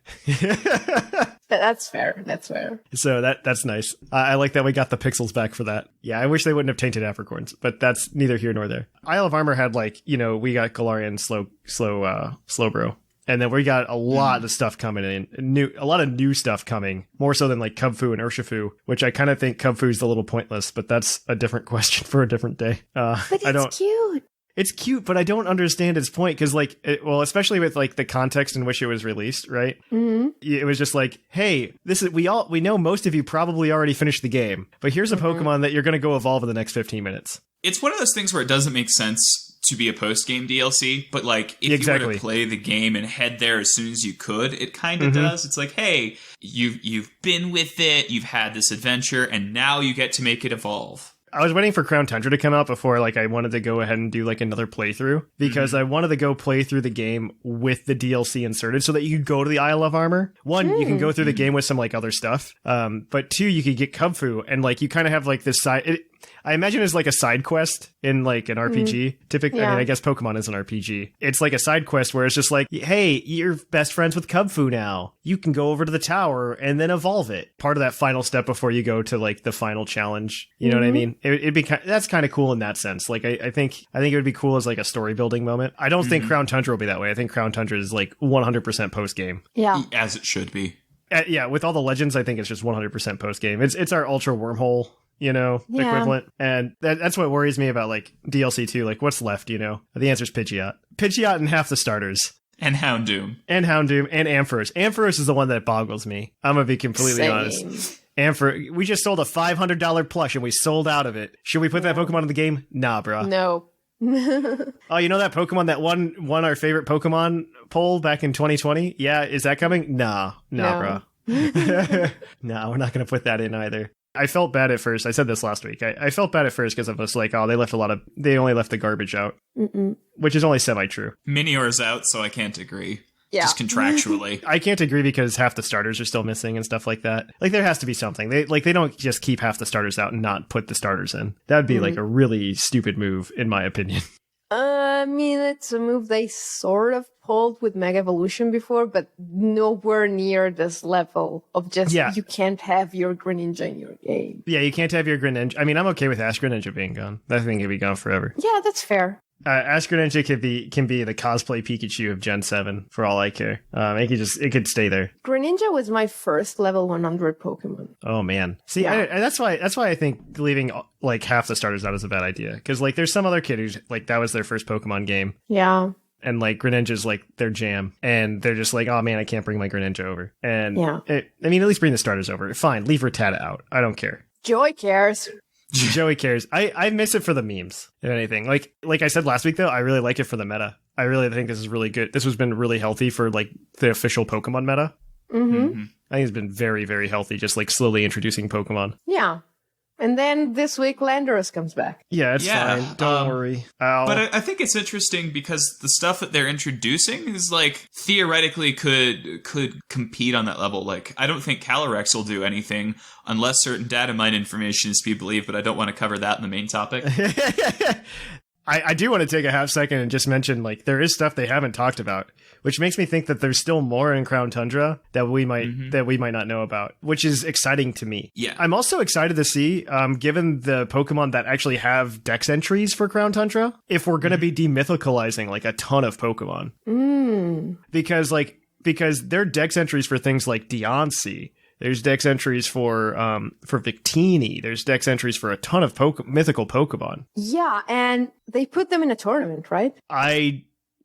That's fair. That's fair.
So that's nice. I like that we got the pixels back for that. Yeah, I wish they wouldn't have tainted Apricorns, but that's neither here nor there. Isle of Armor had like, we got Galarian Slowbro. And then we got a lot of stuff coming in, a lot of new stuff coming, more so than like Cubfu and Urshifu, which I kind of think Cubfu's a little pointless, but that's a different question for a different day.
But it's cute.
It's cute, but I don't understand its point because, especially with like the context in which it was released, right? Mm-hmm. It was just like, hey, we know most of you probably already finished the game, but here's a Pokemon that you're going to go evolve in the next 15 minutes.
It's one of those things where it doesn't make sense to be a post-game DLC, but like if you were to play the game and head there as soon as you could, it kind of does. It's like, hey, you've been with it, you've had this adventure, and now you get to make it evolve.
I was waiting for Crown Tundra to come out before I wanted to go ahead and do like another playthrough because I wanted to go play through the game with the DLC inserted so that you could go to the Isle of Armor. One, you can go through the game with some like other stuff. But two, you could get Cubfu and like you kind of have like this side... I imagine it's like a side quest in like an RPG. Typically, I mean, I guess Pokemon is an RPG. It's like a side quest where it's just like, hey, you're best friends with Cubfu now. You can go over to the tower and then evolve it. Part of that final step before you go to like the final challenge. You know what I mean? It'd be that's kind of cool in that sense. Like I think it would be cool as like a story building moment. I don't think Crown Tundra will be that way. I think Crown Tundra is like 100% post game.
Yeah,
as it should be.
With all the legends, I think it's just 100% post game. It's our ultra wormhole. Equivalent. And that's what worries me about, like, DLC 2. Like, what's left, The answer's Pidgeot. Pidgeot and half the starters.
And Houndoom.
And Ampharos. Ampharos is the one that boggles me. I'm gonna be completely honest. Ampharos, we just sold a $500 plush and we sold out of it. Should we put that Pokemon in the game? Nah, bro.
No.
Oh, you know that Pokemon that won our favorite Pokemon poll back in 2020? Yeah, is that coming? Nah, bro. No, we're not gonna put that in either. I felt bad at first. I said this last week. I felt bad at first because I was like, oh, they only left the garbage out, which is only semi-true.
Minior's out, so I can't agree.
Yeah.
Just contractually.
I can't agree because half the starters are still missing and stuff like that. Like, there has to be something. They don't just keep half the starters out and not put the starters in. That'd be like a really stupid move, in my opinion.
I mean, it's a move they sort of pulled with Mega Evolution before, but nowhere near this level of just, you can't have your Greninja in your game.
Yeah, you can't have your Greninja. I mean, I'm okay with Ash Greninja being gone. That thing can be gone forever.
Yeah, that's fair.
Ash Greninja can be the cosplay Pikachu of Gen 7 for all I care. It could stay there. Greninja
was my first level 100 Pokemon.
Oh man, see, that's why I think leaving like half the starters out is a bad idea because like there's some other kid who's like that was their first Pokemon game.
Yeah.
And like Greninja's like their jam, and they're just like, oh man, I can't bring my Greninja over. And at least bring the starters over. Fine, leave Rattata out. I don't care.
Joy cares.
Joey cares. I miss it for the memes, if anything. Like I said last week, though, I really like it for the meta. I really think this is really good. This has been really healthy for like the official Pokemon meta. I think it's been very, very healthy, just like slowly introducing Pokemon.
Yeah. And then this week, Landorus comes back.
Yeah, it's fine. Don't worry.
But I think it's interesting because the stuff that they're introducing is like theoretically could compete on that level. Like, I don't think Calyrex will do anything unless certain data mine information is to be believed, but I don't want to cover that in the main topic.
I do want to take a half second and just mention, like, there is stuff they haven't talked about, which makes me think that there's still more in Crown Tundra that we might not know about, which is exciting to me.
Yeah.
I'm also excited to see, given the Pokemon that actually have dex entries for Crown Tundra, if we're going to be demythicalizing, like, a ton of Pokemon. Because they're dex entries for things like Deontay. There's dex entries for Victini. There's dex entries for a ton of mythical Pokemon.
Yeah, and they put them in a tournament, right?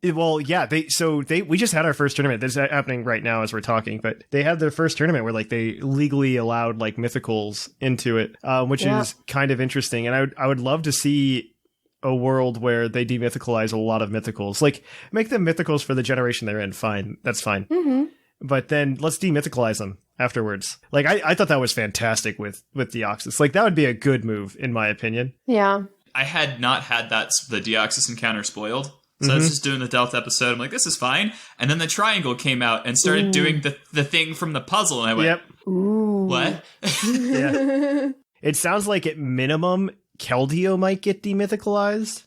We just had our first tournament. This is happening right now as we're talking, but they had their first tournament where like they legally allowed like mythicals into it, which is kind of interesting. And I would love to see a world where they demythicalize a lot of mythicals. Like, make them mythicals for the generation they're in. Fine. That's fine. But then let's demythicalize them afterwards. Like, I thought that was fantastic with Deoxys. Like, that would be a good move, in my opinion.
Yeah.
I had not had the Deoxys encounter spoiled. So I was just doing the Delta episode. I'm like, this is fine. And then the triangle came out and started doing the thing from the puzzle. And I went, what?
Yeah. It sounds like at minimum, Keldeo might get demythicalized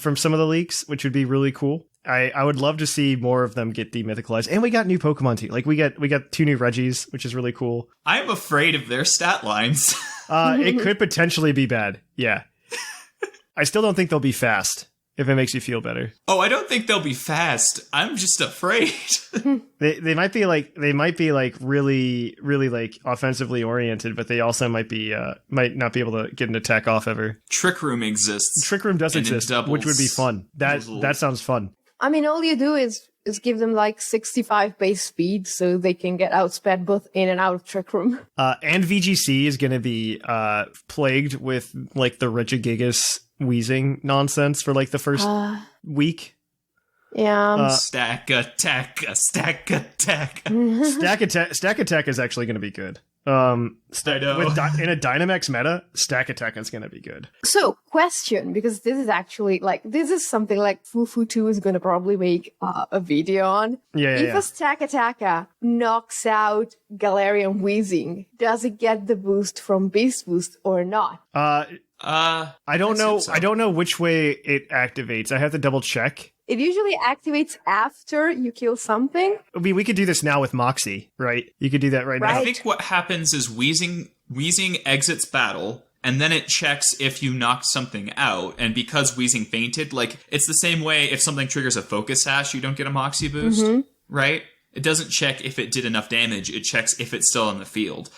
from some of the leaks, which would be really cool. I would love to see more of them get demythicalized. And we got new Pokemon too. Like, we got 2 new Reggies, which is really cool.
I'm afraid of their stat lines.
It could potentially be bad. Yeah. I still don't think they'll be fast, if it makes you feel better.
Oh, I don't think they'll be fast. I'm just afraid.
They might be like really, really like offensively oriented, but they also might not be able to get an attack off ever.
Trick Room exists.
Trick Room does exist, which would be fun. That sounds fun.
I mean, all you do is give them like 65 base speed so they can get outsped both in and out of Trick Room.
And VGC is going to be plagued with like the Regigigas wheezing nonsense for like the first week.
Yeah.
Stack attack. Stack attack
is actually going to be good. I know. In a Dynamax meta, Stack Attack is going to be good.
So, question, because this is actually this is something like Fufu2 is going to probably make a video on. If a Stack Attacker knocks out Galarian Wheezing, does it get the boost from Beast Boost or not?
I don't know.
So.
I don't know which way it activates. I have to double check.
It usually activates after you kill something.
I mean, we could do this now with Moxie, right? You could do that right now.
I think what happens is Wheezing exits battle, and then it checks if you knocked something out. And because Wheezing fainted, like, it's the same way if something triggers a Focus Sash, you don't get a Moxie boost, right? It doesn't check if it did enough damage. It checks if it's still on the field.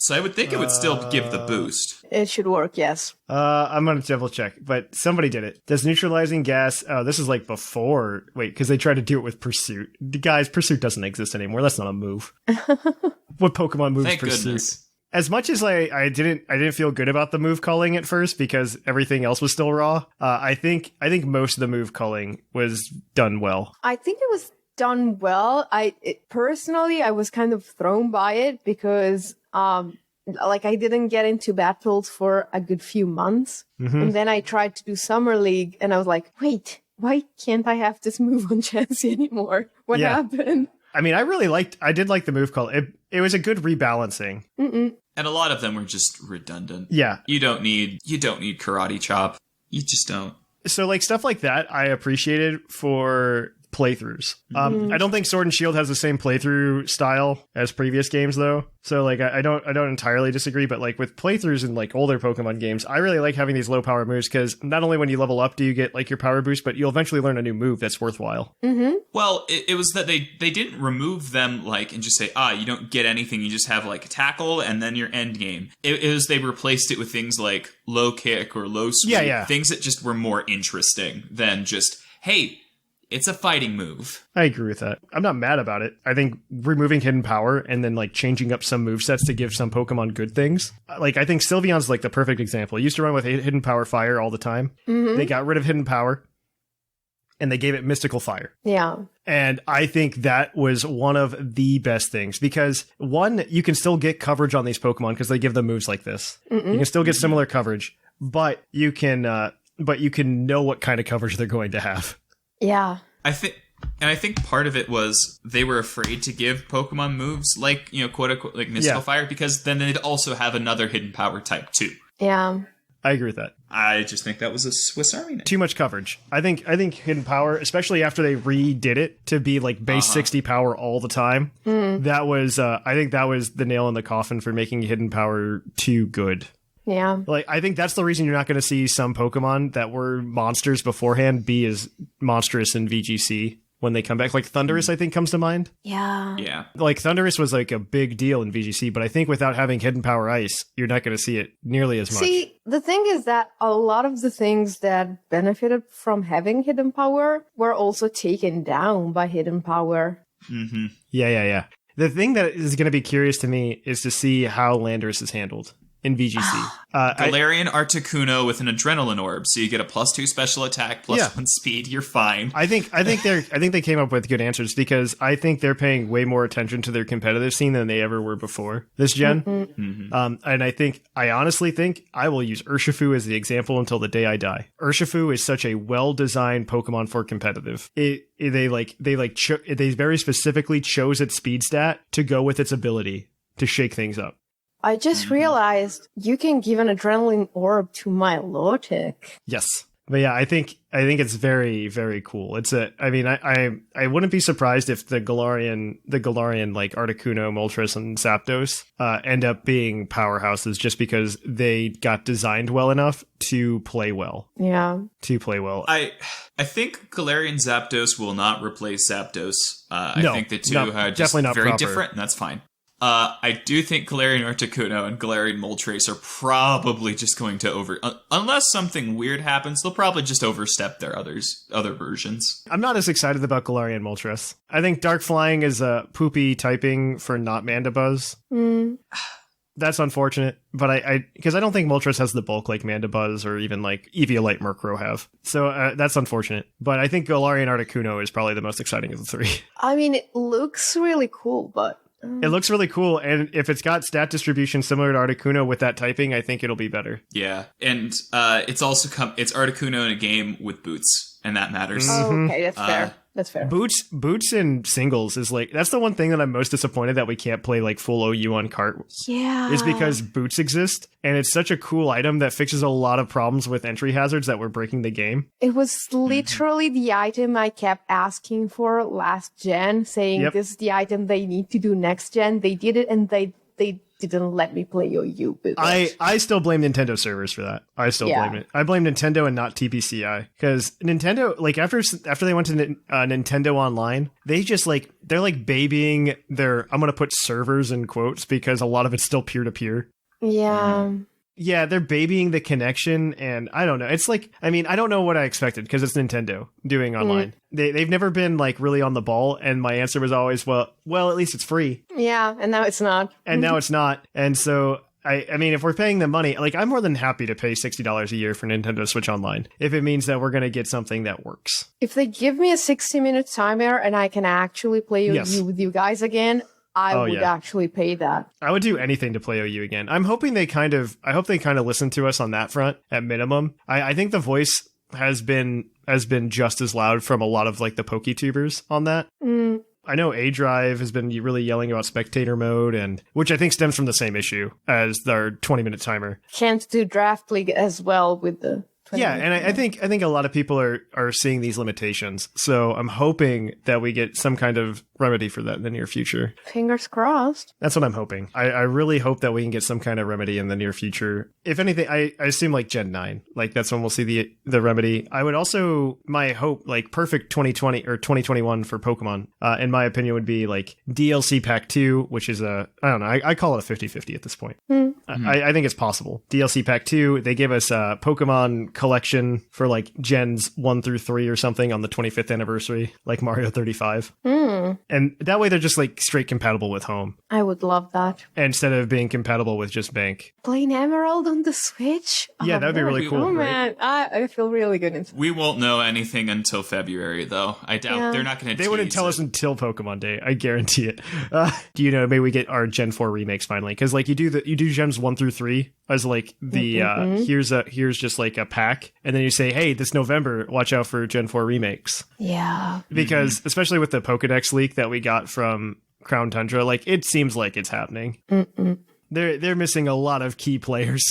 So I would think it would still give the boost.
It should work, yes.
I'm going to double check, but somebody did it. Does neutralizing gas... Oh, this is like before... Wait, because they tried to do it with Pursuit. Guys, Pursuit doesn't exist anymore. That's not a move. What Pokemon moves
Thank
Pursuit?
Goodness.
As much as I didn't feel good about the move culling at first because everything else was still raw, I think most of the move culling was done well.
I think it was done well. Personally, I was kind of thrown by it because... I didn't get into battles for a good few months. And then I tried to do Summer League and I was like, wait, why can't I have this move on Chansey anymore? What happened?
I mean, I did like the move call. It was a good rebalancing.
And a lot of them were just redundant.
Yeah.
You don't need Karate Chop. You just don't.
So like stuff like that I appreciated for playthroughs. I don't think Sword and Shield has the same playthrough style as previous games though. So like I don't entirely disagree, but like with playthroughs in like older Pokemon games, I really like having these low power moves because not only when you level up do you get like your power boost, but you'll eventually learn a new move that's worthwhile.
Well, it was that they didn't remove them like and just say, you don't get anything, you just have like tackle and then your end game. It was they replaced it with things like low kick or low sweep, things that just were more interesting than just, hey, it's a fighting move.
I agree with that. I'm not mad about it. I think removing hidden power and then like changing up some movesets to give some Pokemon good things. Like I think Sylveon's like the perfect example. It used to run with hidden power fire all the time. They got rid of hidden power and they gave it mystical fire.
Yeah.
And I think that was one of the best things because one, you can still get coverage on these Pokemon because they give them moves like this. You can still get similar coverage, but you can know what kind of coverage they're going to have.
Yeah.
I think part of it was they were afraid to give Pokemon moves like, quote unquote, like Mystical Fire, because then they'd also have another hidden power type too.
Yeah.
I agree with that.
I just think that was a Swiss Army knife.
Too much coverage. I think hidden power, especially after they redid it to be like base 60 power all the time. That was, I think that was the nail in the coffin for making hidden power too good.
Yeah.
Like, I think that's the reason you're not going to see some Pokemon that were monsters beforehand be as monstrous in VGC when they come back. Like Thundurus, I think, comes to mind.
Yeah.
Yeah.
Like Thundurus was like a big deal in VGC, but I think without having hidden power ice, you're not going to see it nearly as much.
See, the thing is that a lot of the things that benefited from having hidden power were also taken down by hidden power.
Yeah. The thing that is going to be curious to me is to see how Landorus is handled in VGC.
Galarian Articuno with an Adrenaline Orb, so you get a +2 special attack, +1 speed. You're fine.
I think they came up with good answers because I think they're paying way more attention to their competitive scene than they ever were before this gen. And I honestly think I will use Urshifu as the example until the day I die. Urshifu is such a well-designed Pokemon for competitive. They very specifically chose its speed stat to go with its ability to shake things up.
I just realized you can give an adrenaline orb to Milotic.
Yes. But yeah, I think it's very, very cool. I wouldn't be surprised if the Galarian like Articuno, Moltres, and Zapdos end up being powerhouses just because they got designed well enough to play well.
Yeah.
I think Galarian Zapdos will not replace Zapdos. I think the two are just
definitely not
very
proper.
different, and that's fine. I do think Galarian Articuno and Galarian Moltres are probably just going to unless something weird happens, they'll probably just overstep their other versions.
I'm not as excited about Galarian Moltres. I think Dark Flying is a poopy typing for not Mandibuzz. That's unfortunate, but because I don't think Moltres has the bulk like Mandibuzz or even like Eviolite Murkrow have. So that's unfortunate. But I think Galarian Articuno is probably the most exciting of the three.
I mean, it looks really cool, but...
It looks really cool, and if it's got stat distribution similar to Articuno with that typing, I think it'll be better.
Yeah, and it's also it's Articuno in a game with boots, and that matters.
Oh, okay, that's fair. That's fair.
Boots in singles is like, that's the one thing that I'm most disappointed that we can't play like full OU on cart.
Yeah.
Is because boots exist, and it's such a cool item that fixes a lot of problems with entry hazards that were breaking the game.
It was literally the item I kept asking for last gen, saying this is the item they need to do next gen. They did it, and they didn't let me play OU.
I still blame Nintendo servers for that. I still blame it. I blame Nintendo and not TPCI, because Nintendo, like after they went to Nintendo Online, they just like, they're like babying their, I'm gonna put servers in quotes because a lot of it's still peer to peer.
Yeah.
Yeah, they're babying the connection, and I don't know. It's like, I mean, I don't know what I expected because it's Nintendo doing online. They've never been like really on the ball, and my answer was always, well, at least it's free.
Yeah, and now it's not.
And now it's not. And so, I mean, if we're paying them money, like I'm more than happy to pay $60 a year for Nintendo Switch Online if it means that we're going to get something that works.
If they give me a 60-minute timer and I can actually play OU with you guys again, I would actually pay that.
I would do anything to play OU again. I'm hoping I hope they kind of listen to us on that front at minimum. I think the voice has been just as loud from a lot of like the PokeTubers on that. I know A-Drive has been really yelling about spectator mode, and which I think stems from the same issue as their 20-minute timer.
Can't do Draft League as well with the...
And I think a lot of people are seeing these limitations. So I'm hoping that we get some kind of remedy for that in the near future.
Fingers crossed.
That's what I'm hoping. I really hope that we can get some kind of remedy in the near future. If anything, I assume like Gen 9. Like that's when we'll see the remedy. I would also, my hope, like perfect 2020 or 2021 for Pokemon, in my opinion, would be like DLC Pack 2, which is I don't know, I call it a 50-50 at this point. I think it's possible. DLC Pack 2, they give us a Pokemon collection for like Gens 1 through 3 or something on the 25th anniversary, like Mario 35. And that way they're just like straight compatible with home.
I would love that.
Instead of being compatible with just Bank.
Playing Emerald on the Switch?
Yeah, that would be really cool.
Oh, man. I feel really good.
We won't know anything until February, though. I doubt they're not going to.
They wouldn't tell us until Pokemon Day. I guarantee it. Do you know? Maybe we get our Gen 4 remakes finally, because like you do Gens 1 through 3 as like the here's just like a pack, and then you say, hey, this November, watch out for Gen 4 remakes.
Yeah.
Because especially with the Pokedex leak that we got from Crown Tundra, like it seems like it's happening. They're missing a lot of key players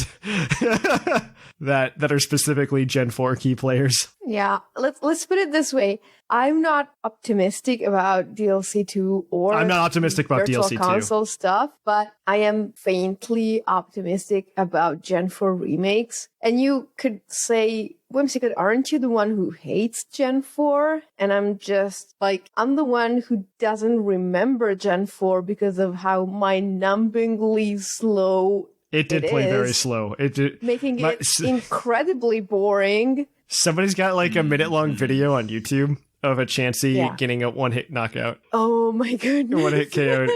that are specifically Gen 4 key players.
Yeah, let's put it this way. I'm not optimistic about DLC 2 or
I'm not optimistic about
Virtual
DLC 2
Console stuff, but I am faintly optimistic about Gen 4 remakes. And you could say, Whimsicott, aren't you the one who hates Gen 4? And I'm just like, I'm the one who doesn't remember Gen 4 because of how mind-numbingly slow
it did play very slow.
Making it incredibly boring.
Somebody's got like a minute-long video on YouTube of a Chansey getting a one-hit knockout.
Oh my goodness.
One-hit KO.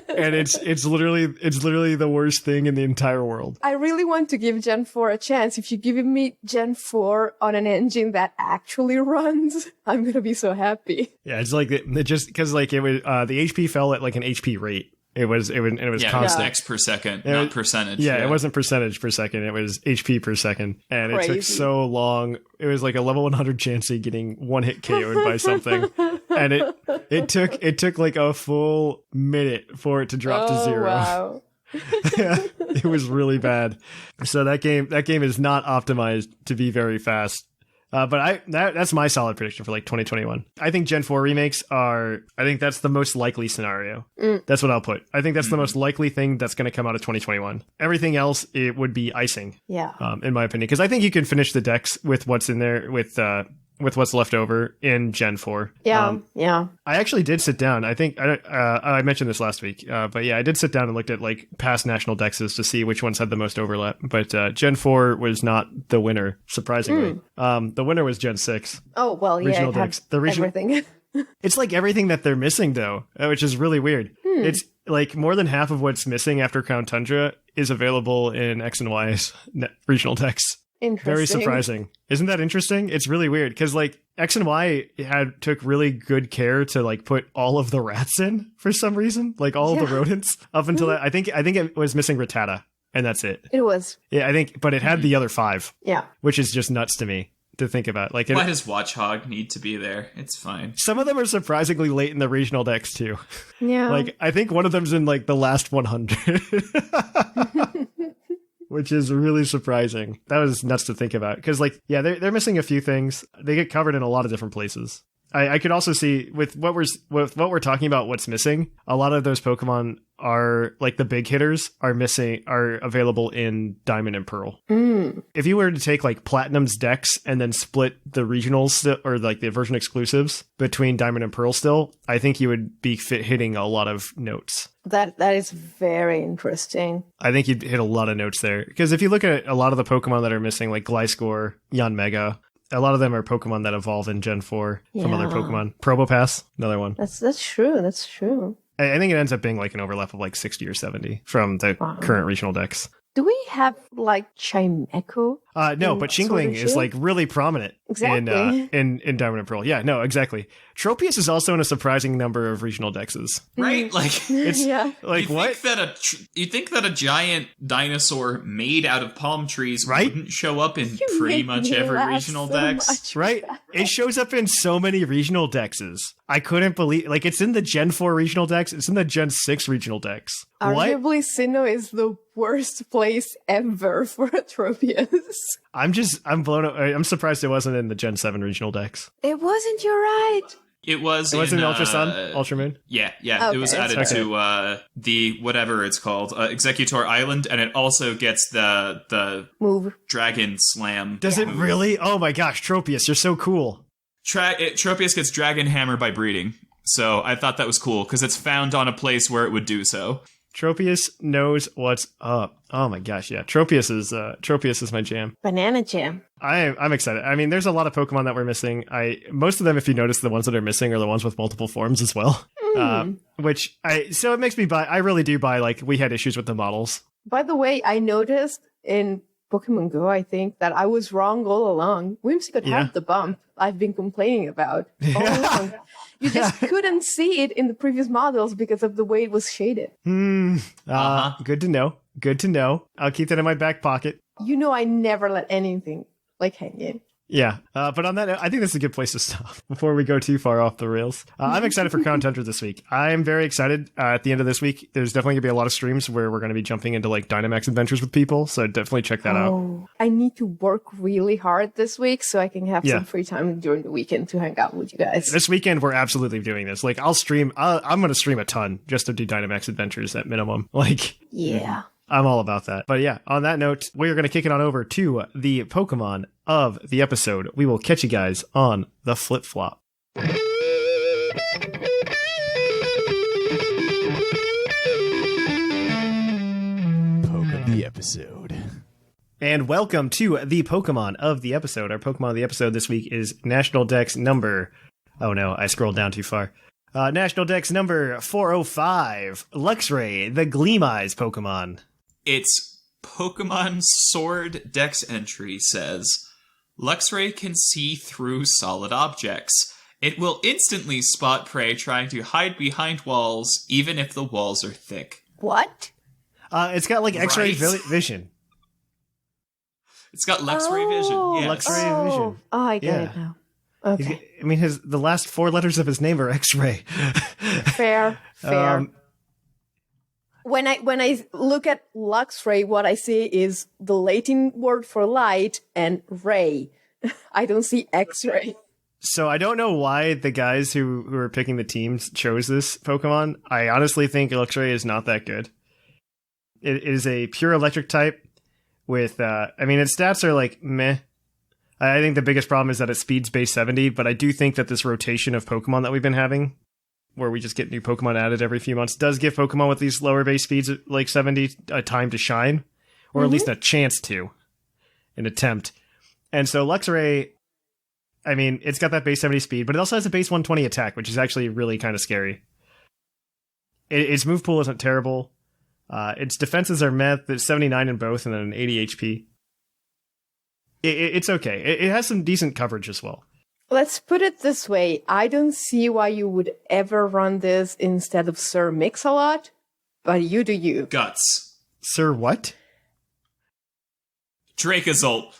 And it's literally the worst thing in the entire world.
I really want to give Gen 4 a chance. If you give me Gen 4 on an engine that actually runs, I'm gonna be so happy.
Yeah, it's like it just because like it was the HP fell at like an HP rate. It was constant.
X per second, not percentage.
Yeah, it wasn't percentage per second. It was HP per second. And
Crazy.
It took so long. It was like a level 100 Chansey getting one hit KO'd by something. And it took like a full minute for it to drop to 0.
Wow.
It was really bad. So that game is not optimized to be very fast. But that's my solid prediction for like 2021. I think Gen 4 remakes that's the most likely scenario. That's what I'll put. I think that's the most likely thing that's going to come out of 2021. Everything else, it would be icing.
Yeah.
In my opinion, because I think you can finish the decks with what's in there with what's left over in Gen 4.
Yeah, yeah.
I actually did sit down. I think I mentioned this last week, but yeah, I did sit down and looked at like past national dexes to see which ones had the most overlap. But Gen 4 was not the winner, surprisingly. The winner was Gen 6.
Oh well,
regional
yeah.
decks. The regional
everything.
It's like everything that they're missing though, which is really weird. It's like more than half of what's missing after Crown Tundra is available in X and Y's regional decks. Very surprising. Isn't that interesting? It's really weird because like X and Y took really good care to like put all of the rats in for some reason, like all of the rodents up until that. I think it was missing Rattata, and that's it.
It was.
Yeah, I think, but it had the other 5.
Yeah,
which is just nuts to me to think about. Like,
why does Watchhog need to be there? It's fine.
Some of them are surprisingly late in the regional decks too.
Yeah,
like I think one of them's in like the last 100. Which is really surprising. That was nuts to think about. Because, like, yeah, they're missing a few things. They get covered in a lot of different places. I could also see with what we're talking about, what's missing. A lot of those Pokemon are like the big hitters are available in Diamond and Pearl. If you were to take like Platinum's decks and then split the regionals or like the version exclusives between Diamond and Pearl, still, I think you would be hitting a lot of notes.
That is very interesting.
I think you'd hit a lot of notes there because if you look at a lot of the Pokemon that are missing, like Gliscor, Yanmega, a lot of them are Pokemon that evolve in Gen 4 from other Pokemon. Probopass, another one.
That's true. That's true.
I think it ends up being like an overlap of like 60 or 70 from the current regional decks.
Do we have like Chimecho?
No, but Shingling is like really prominent in Diamond and Pearl. Yeah, no, exactly. Tropius is also in a surprising number of regional dexes.
Right? Like,
it's like
you
what?
You think that a giant dinosaur made out of palm trees
right?
wouldn't show up in pretty much every regional dex?
Right? It shows up in so many regional dexes. I couldn't believe, like, it's in the Gen 4 regional dex. It's in the Gen 6 regional dex.
Arguably, Sinnoh is the worst place ever for a Tropius.
I'm blown away. I'm surprised it wasn't in the Gen 7 regional dex.
It wasn't, you're right.
It was
in Ultra Sun, Ultra Moon.
Yeah.
Okay.
It was added to the whatever it's called, Executor Island, and it also gets the
Move.
Dragon Slam.
Does it really? Oh my gosh, Tropius, you're so cool.
Tropius gets Dragon Hammer by breeding, so I thought that was cool because it's found on a place where it would do so.
Tropius knows what's up. Oh my gosh, yeah. Tropius is my jam.
Banana jam.
I'm excited. I mean, there's a lot of Pokemon that we're missing. Most of them, if you notice, the ones that are missing are the ones with multiple forms as well. So it makes me buy. I really do buy. Like, we had issues with the models.
By the way, I noticed in Pokemon Go, I think, that I was wrong all along. Whimsicott had the bump I've been complaining about all along. You just couldn't see it in the previous models because of the way it was shaded.
Good to know. Good to know. I'll keep that in my back pocket.
You know, I never let anything hang in.
Yeah, but on that note, I think this is a good place to stop before we go too far off the rails. I'm excited for Crown Tundra this week. I'm very excited. At the end of this week, there's definitely going to be a lot of streams where we're going to be jumping into like Dynamax adventures with people, so definitely check that out.
I need to work really hard this week so I can have some free time during the weekend to hang out with you guys.
This weekend, we're absolutely doing this. Like, I'll stream. I'm going to stream a ton just to do Dynamax adventures at minimum. Like,
yeah.
I'm all about that. But yeah, on that note, we're going to kick it on over to the Pokemon of the episode. We will catch you guys on the flip-flop.
Poke of the episode.
And welcome to the Pokemon of the episode. Our Pokemon of the episode this week is National Dex number... Oh no, I scrolled down too far. National Dex number 405, Luxray, the Gleam Eyes Pokemon.
Its Pokemon Sword Dex entry says, Luxray can see through solid objects. It will instantly spot prey trying to hide behind walls, even if the walls are thick.
What?
It's got like X-ray vision.
It's got Luxray vision. Yes.
Luxray vision.
Oh, I get it now. Okay.
I mean, the last 4 letters of his name are X-ray.
Fair. When I look at Luxray, what I see is the Latin word for light and ray. I don't see X-ray.
So I don't know why the guys who are picking the teams chose this Pokemon. I honestly think Luxray is not that good. It is a pure electric type with, its stats are like meh. I think the biggest problem is that its speed's base 70, but I do think that this rotation of Pokemon that we've been having, where we just get new Pokemon added every few months, does give Pokemon with these lower base speeds, like 70, a time to shine, or at least a chance to, an attempt. And so Luxray, I mean, it's got that base 70 speed, but it also has a base 120 attack, which is actually really kind of scary. Its move pool isn't terrible. Its defenses are meh, there's 79 in both, and then an 80 HP. It's okay. It has some decent coverage as well.
Let's put it this way. I don't see why you would ever run this instead of Sir Mix-a-Lot, but you do you.
Guts.
Sir what?
Dracozolt.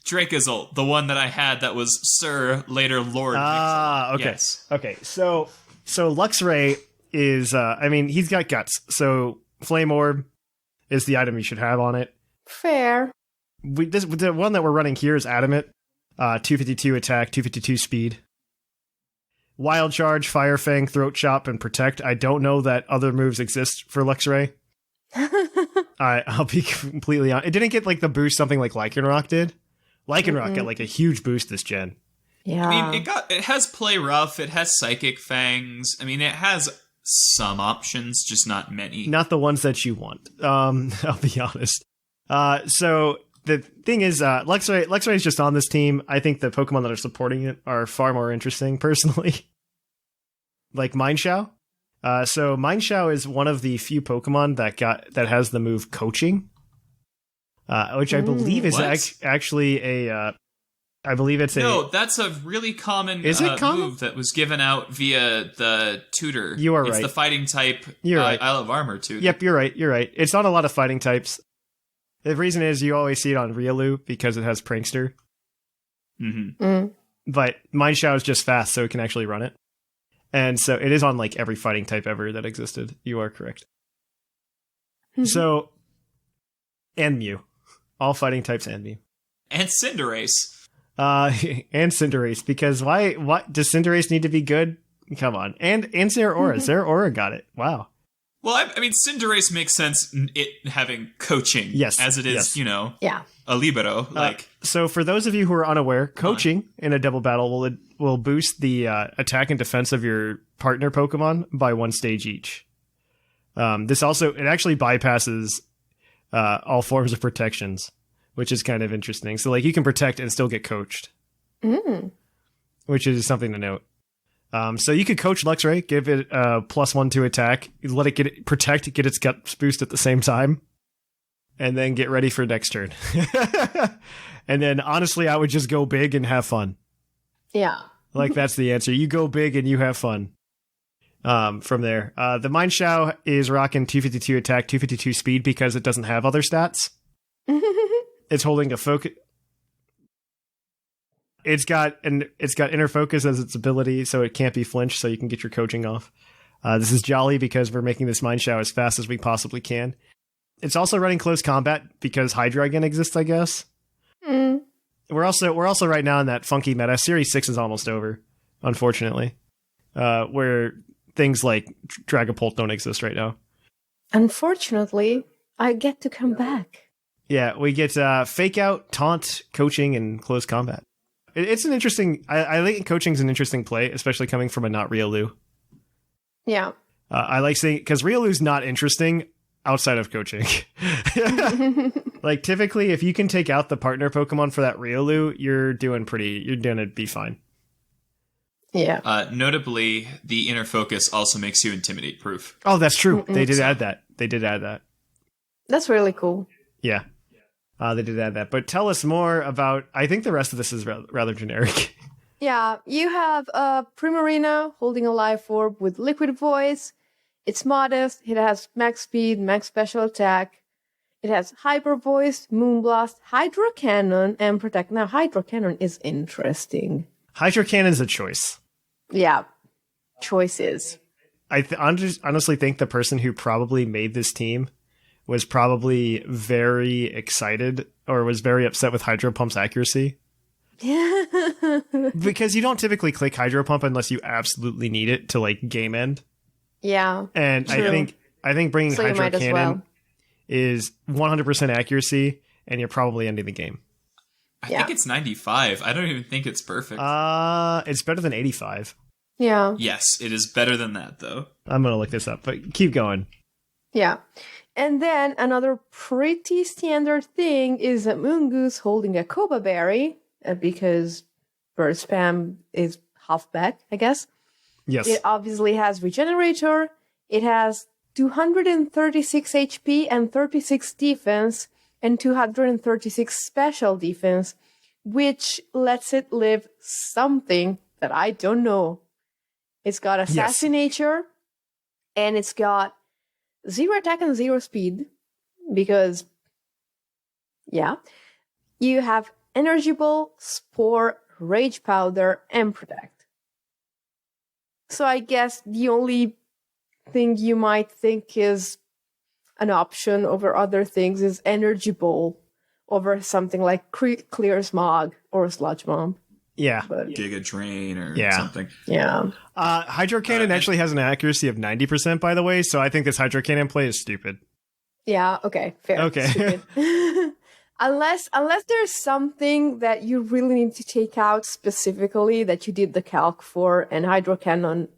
The one that I had that was Sir, later Lord Mix-a-Lot.
Okay.
Yes.
Okay, so Luxray is, he's got guts. So Flame Orb is the item you should have on it.
Fair.
The one that we're running here is Adamant. 252 attack, 252 speed. Wild Charge, Fire Fang, Throat Chop, and Protect. I don't know that other moves exist for Luxray. I'll be completely honest. It didn't get like the boost something like Lycanroc did. Lycanroc got like a huge boost this gen.
Yeah.
I mean, it has Play Rough, it has Psychic Fangs. I mean, it has some options, just not many.
Not the ones that you want. I'll be honest. So the thing is, Luxray is just on this team. I think the Pokemon that are supporting it are far more interesting, personally. Like Mineshow. So Mineshow is one of the few Pokemon that has the move Coaching, which I believe is actually a. I believe it's
No, that's a really common move that was given out via the tutor.
You are
right.
It's
the fighting type
right.
Isle of Armor tutor.
Yep, you're right. It's not a lot of fighting types. The reason is you always see it on Riolu because it has Prankster. But Mineshow is just fast, so it can actually run it. And so it is on like every fighting type ever that existed. You are correct. So, and Mew. All fighting types and Mew.
And Cinderace.
And Cinderace, because why does Cinderace need to be good? Come on. And Zeraora. Zeraora got it. Wow.
Well, I mean, Cinderace makes sense, it having coaching.
Yes.
As it is,
yes.
Yeah.
A libero.
So for those of you who are unaware, coaching in a double battle will boost the attack and defense of your partner Pokemon by 1 stage each. It actually bypasses all forms of protections, which is kind of interesting. So like you can protect and still get coached, which is something to note. So you could coach Luxray, give it a +1 to attack, let it get its guts boost at the same time, and then get ready for next turn. And then honestly, I would just go big and have fun.
Yeah.
Like that's the answer. You go big and you have fun. From there, the Mind Shao is rocking 252 attack, 252 speed because it doesn't have other stats. It's holding a focus. It's got inner focus as its ability, so it can't be flinched, so you can get your coaching off. This is jolly because we're making this Mind Shao as fast as we possibly can. It's also running close combat because Hydreigon exists, I guess. We're also right now in that funky meta. Series 6 is almost over, unfortunately. Where things like Dragapult don't exist right now.
Unfortunately, I get to come back.
Yeah, we get Fake Out, Taunt, Coaching, and Close Combat. It's an interesting... I think Coaching's an interesting play, especially coming from a not Riolu.
Yeah.
I like saying... Because Riolu's not interesting outside of Coaching. Like, typically, if you can take out the partner Pokemon for that Riolu, you're gonna be fine.
Yeah.
Notably, the inner focus also makes you intimidate proof.
Oh, that's true. They did add that. That's
really cool.
Yeah. They did add that. But tell us more about... I think the rest of this is rather generic.
Yeah, you have Primarina holding a life orb with Liquid Voice. It's modest. It has max speed, max special attack. It has Hyper Voice, Moonblast, Hydro Cannon, and Protect. Now, Hydro Cannon is interesting.
Hydro Cannon's a choice.
Yeah, choices.
I honestly think the person who probably made this team was probably very excited or was very upset with Hydro Pump's accuracy. Because you don't typically click Hydro Pump unless you absolutely need it to like game end.
Yeah.
And true. I think bringing Hydro Cannon is 100% accuracy, and you're probably ending the game.
I think it's 95. I don't even think it's perfect.
It's better than 85.
Yeah.
Yes, it is better than that, though.
I'm going to look this up, but keep going.
Yeah. And then another pretty standard thing is a Moongoose holding a Koba Berry, because bird spam is halfback, I guess.
Yes.
It obviously has Regenerator. It has 236 HP and 36 defense and 236 special defense, which lets it live something that I don't know. It's got Assassinature, and it's got 0 attack and 0 speed, because, yeah. You have Energy Ball, Spore, Rage Powder, and Protect. So I guess the only thing you might think is an option over other things is Energy Ball over something like Clear Smog or Sludge Bomb.
Yeah.
But, Giga Drain or something.
Yeah.
Hydro Cannon actually has an accuracy of 90%, by the way, so I think this Hydro Cannon play is stupid.
Yeah, okay, fair.
Okay.
Unless there's something that you really need to take out specifically that you did the calc for, and Hydro Cannon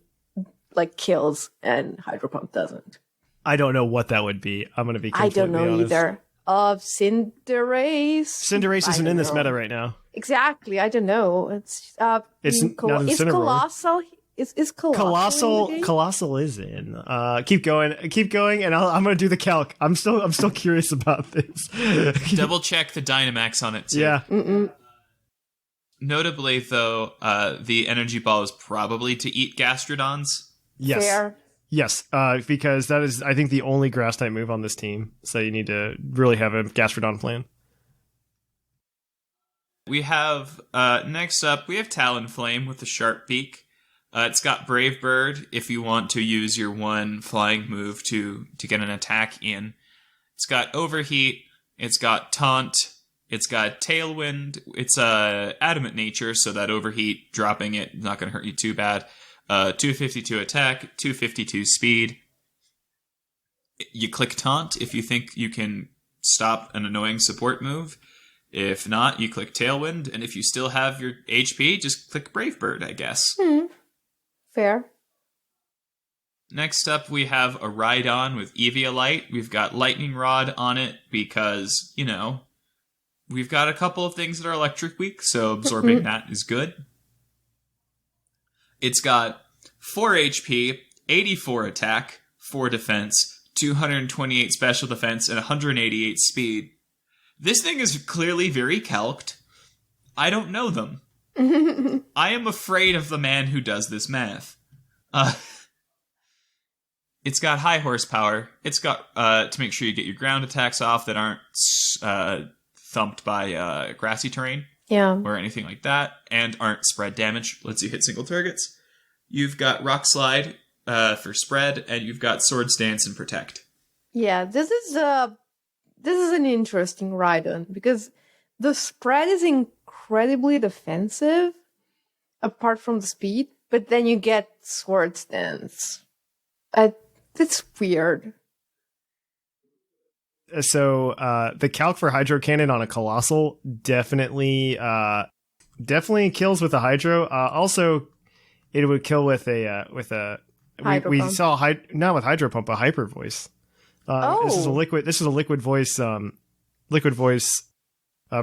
like kills and Hydro Pump doesn't.
I don't know what that would be. I'm going to be completely honest.
I don't know either. Of Cinderace.
Cinderace isn't in this meta right now.
Exactly. I don't know. It's not in
Colossal.
Is Colossal?
Colossal is in. Keep going, and I'm going to do the calc. I'm still curious about this.
Double check the Dynamax on it too.
Yeah.
Notably, though, the Energy Ball is probably to eat Gastrodons.
Yes.
Fair.
Yes, because that is, I think, the only grass type move on this team. So you need to really have a Gastrodon plan.
We have, next up, we have Talonflame with the sharp beak. It's got Brave Bird if you want to use your one flying move to get an attack in. It's got Overheat. It's got Taunt. It's got Tailwind. It's adamant nature, so that overheat, dropping it, not going to hurt you too bad. 252 attack, 252 speed. You click Taunt if you think you can stop an annoying support move. If not, you click Tailwind, and if you still have your HP, just click Brave Bird, I guess.
Fair.
Next up, we have a Rhydon with Eviolite. We've got Lightning Rod on it because, you know, we've got a couple of things that are electric weak, so absorbing that is good. It's got 4 HP, 84 attack, 4 defense, 228 special defense, and 188 speed. This thing is clearly very calced. I don't know them. I am afraid of the man who does this math. It's got high horsepower. It's got, to make sure you get your ground attacks off that aren't thumped by grassy terrain.
Yeah.
Or anything like that, and aren't spread damage. Lets you hit single targets. You've got Rock Slide for spread, and you've got Swords Dance and Protect.
Yeah, this is an interesting Rhydon because the spread is incredibly defensive, apart from the speed, but then you get Swords Dance. It's weird.
So the calc for Hydro Cannon on a Colossal definitely kills with a Hydro. Also, it would kill with a we saw not with Hydro Pump, a Hyper Voice. This is a liquid voice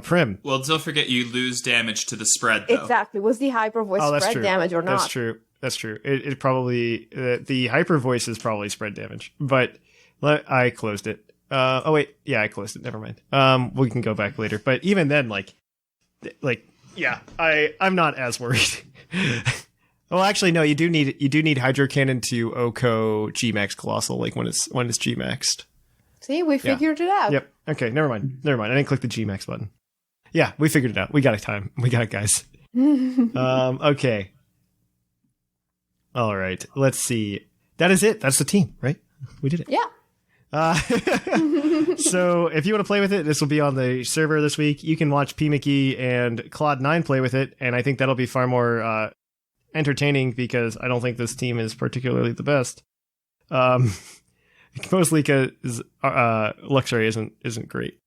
Prim.
Well, don't forget you lose damage to the spread, though.
Exactly. Was the Hyper Voice spread damage or not?
That's true. It probably the Hyper Voice is probably spread damage, but I closed it. Oh wait, yeah, I closed it. Never mind. We can go back later. But even then, yeah, I'm not as worried. Well, actually, no. You do need Hydro Cannon to OHKO Gmax Colossal, like when it's Gmaxed.
See, we figured it out.
Yep. Okay. Never mind. I didn't click the Gmax button. Yeah, we figured it out. We got it. Time. We got it, guys. Okay. All right. Let's see. That is it. That's the team, right? We did it.
Yeah.
So if you want to play with it, this will be on the server this week. You can watch PMcKee and Claude9 play with it, and I think that'll be far more entertaining because I don't think this team is particularly the best. Mostly because Luxray isn't great.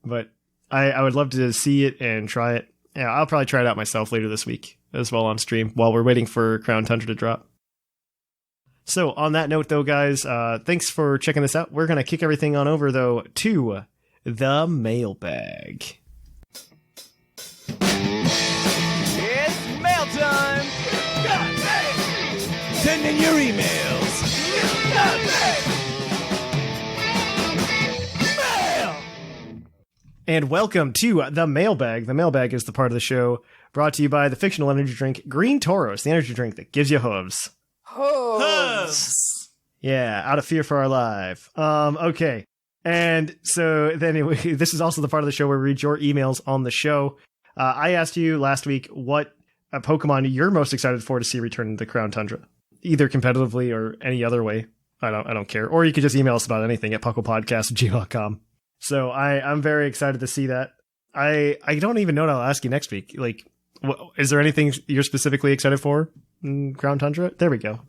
But I would love to see it and try it. Yeah, I'll probably try it out myself later this week as well on stream while we're waiting for Crown Tundra to drop. So on that note, though, guys, thanks for checking this out. We're going to kick everything on over, though, to the mailbag.
It's mail time! Send in your emails! Mail!
And welcome to the mailbag. The mailbag is the part of the show brought to you by the fictional energy drink Green Tauros, the energy drink that gives you hooves.
Hooves!
Yeah, out of fear for our life. Okay. And so then anyway, this is also the part of the show where we read your emails on the show. I asked you last week what Pokemon you're most excited for to see return to the Crown Tundra, either competitively or any other way. I don't care. Or you could just email us about anything at puclpodcast@gmail.com. So I'm very excited to see that. I don't even know what I'll ask you next week. Like, is there anything you're specifically excited for in Crown Tundra? There we go.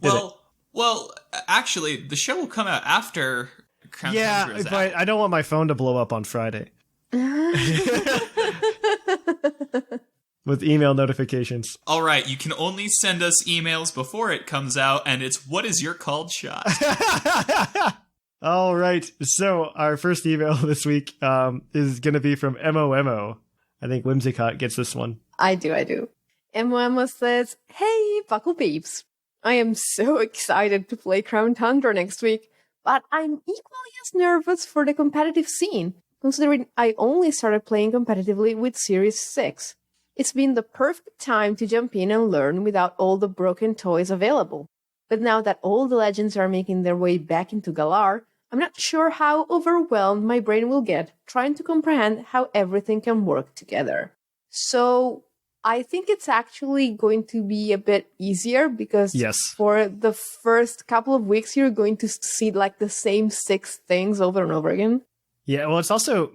Well, actually, the show will come out after Crown Tundra is out.
But I don't want my phone to blow up on Friday. With email notifications.
All right, you can only send us emails before it comes out, and it's what is your called shot?
All right, so our first email this week is going to be from MOMO. I think Whimsicott gets this one.
I do. MOMO says, "Hey, Puckle peeps. I am so excited to play Crown Tundra next week, but I'm equally as nervous for the competitive scene, considering I only started playing competitively with Series 6. It's been the perfect time to jump in and learn without all the broken toys available. But now that all the legends are making their way back into Galar, I'm not sure how overwhelmed my brain will get trying to comprehend how everything can work together." So I think it's actually going to be a bit easier because for the first couple of weeks, you're going to see like the same 6 things over and over again.
Yeah, well, it's also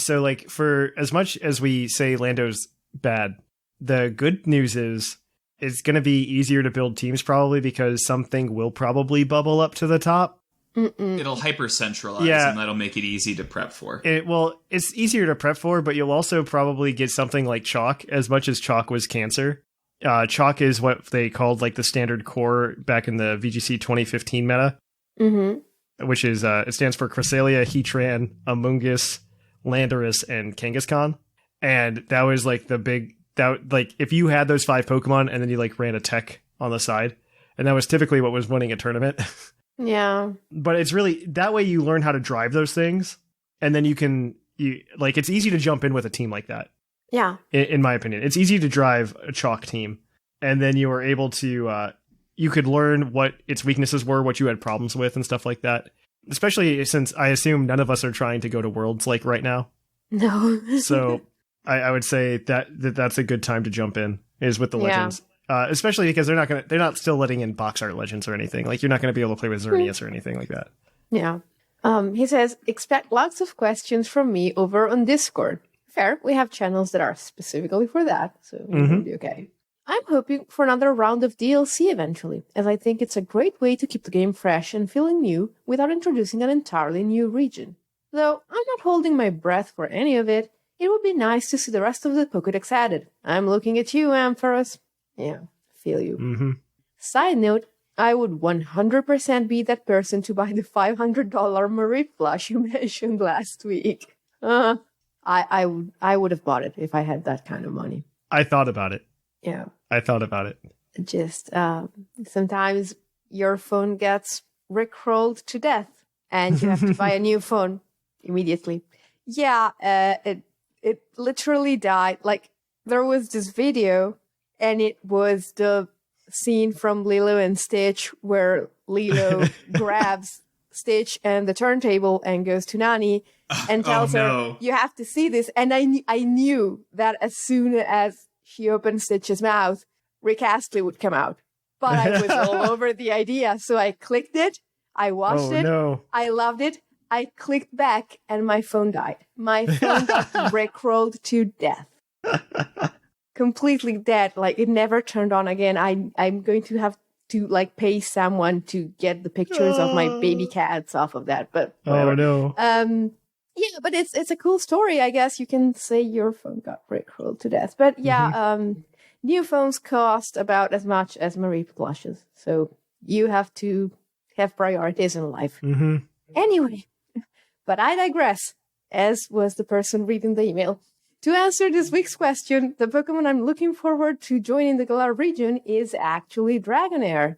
So, like, for as much as we say Lando's bad, the good news is it's going to be easier to build teams probably because something will probably bubble up to the top.
It'll hyper-centralize, and that'll make it easy to prep for.
It's easier to prep for, but you'll also probably get something like Chalk, as much as Chalk was cancer. Chalk is what they called, like, the standard core back in the VGC 2015 meta. Which is, it stands for Cresselia, Heatran, Amoonguss, Landorus, and Kangaskhan. And that was, like, if you had those 5 Pokemon and then you, like, ran a tech on the side, and that was typically what was winning a tournament.
Yeah.
But it's really, that way you learn how to drive those things, and then it's easy to jump in with a team like that.
Yeah.
In my opinion. It's easy to drive a Chalk team, and then you were able to, you could learn what its weaknesses were, what you had problems with, and stuff like that. Especially since I assume none of us are trying to go to Worlds, like, right now.
No.
So I would say that's a good time to jump in, is with the Legends. Especially because they're not still letting in box art Legends or anything. Like, you're not going to be able to play with Xerneas or anything like that.
Yeah. He says, expect lots of questions from me over on Discord. Fair. We have channels that are specifically for that, so it'll be okay. I'm hoping for another round of DLC eventually, as I think it's a great way to keep the game fresh and feeling new without introducing an entirely new region. Though I'm not holding my breath for any of it, it would be nice to see the rest of the Pokédex added. I'm looking at you, Ampharos. Yeah, feel you. Side note, I would 100% be that person to buy the $500 Marie plush you mentioned last week. I would have bought it if I had that kind of money.
I thought about it.
Yeah.
I thought about it.
Just sometimes your phone gets rickrolled to death and you have to buy a new phone immediately. Yeah, it literally died. Like, there was this video, and it was the scene from Lilo and Stitch where Lilo grabs Stitch and the turntable and goes to Nani and tells her, you have to see this. And I knew that as soon as she opened Stitch's mouth, Rick Astley would come out. But I was all over the idea, so I clicked it, I watched it, I loved it, I clicked back, and my phone died. My phone got rickrolled to death. Completely dead. Like, it never turned on again. I'm going to have to, like, pay someone to get the pictures of my baby cats off of that. But whatever. Yeah, but it's a cool story. I guess you can say your phone got rickrolled to death. But yeah, new phones cost about as much as Marie plushes. So you have to have priorities in life. Anyway, but I digress, as was the person reading the email. To answer this week's question, the Pokemon I'm looking forward to joining the Galar region is actually Dragonair.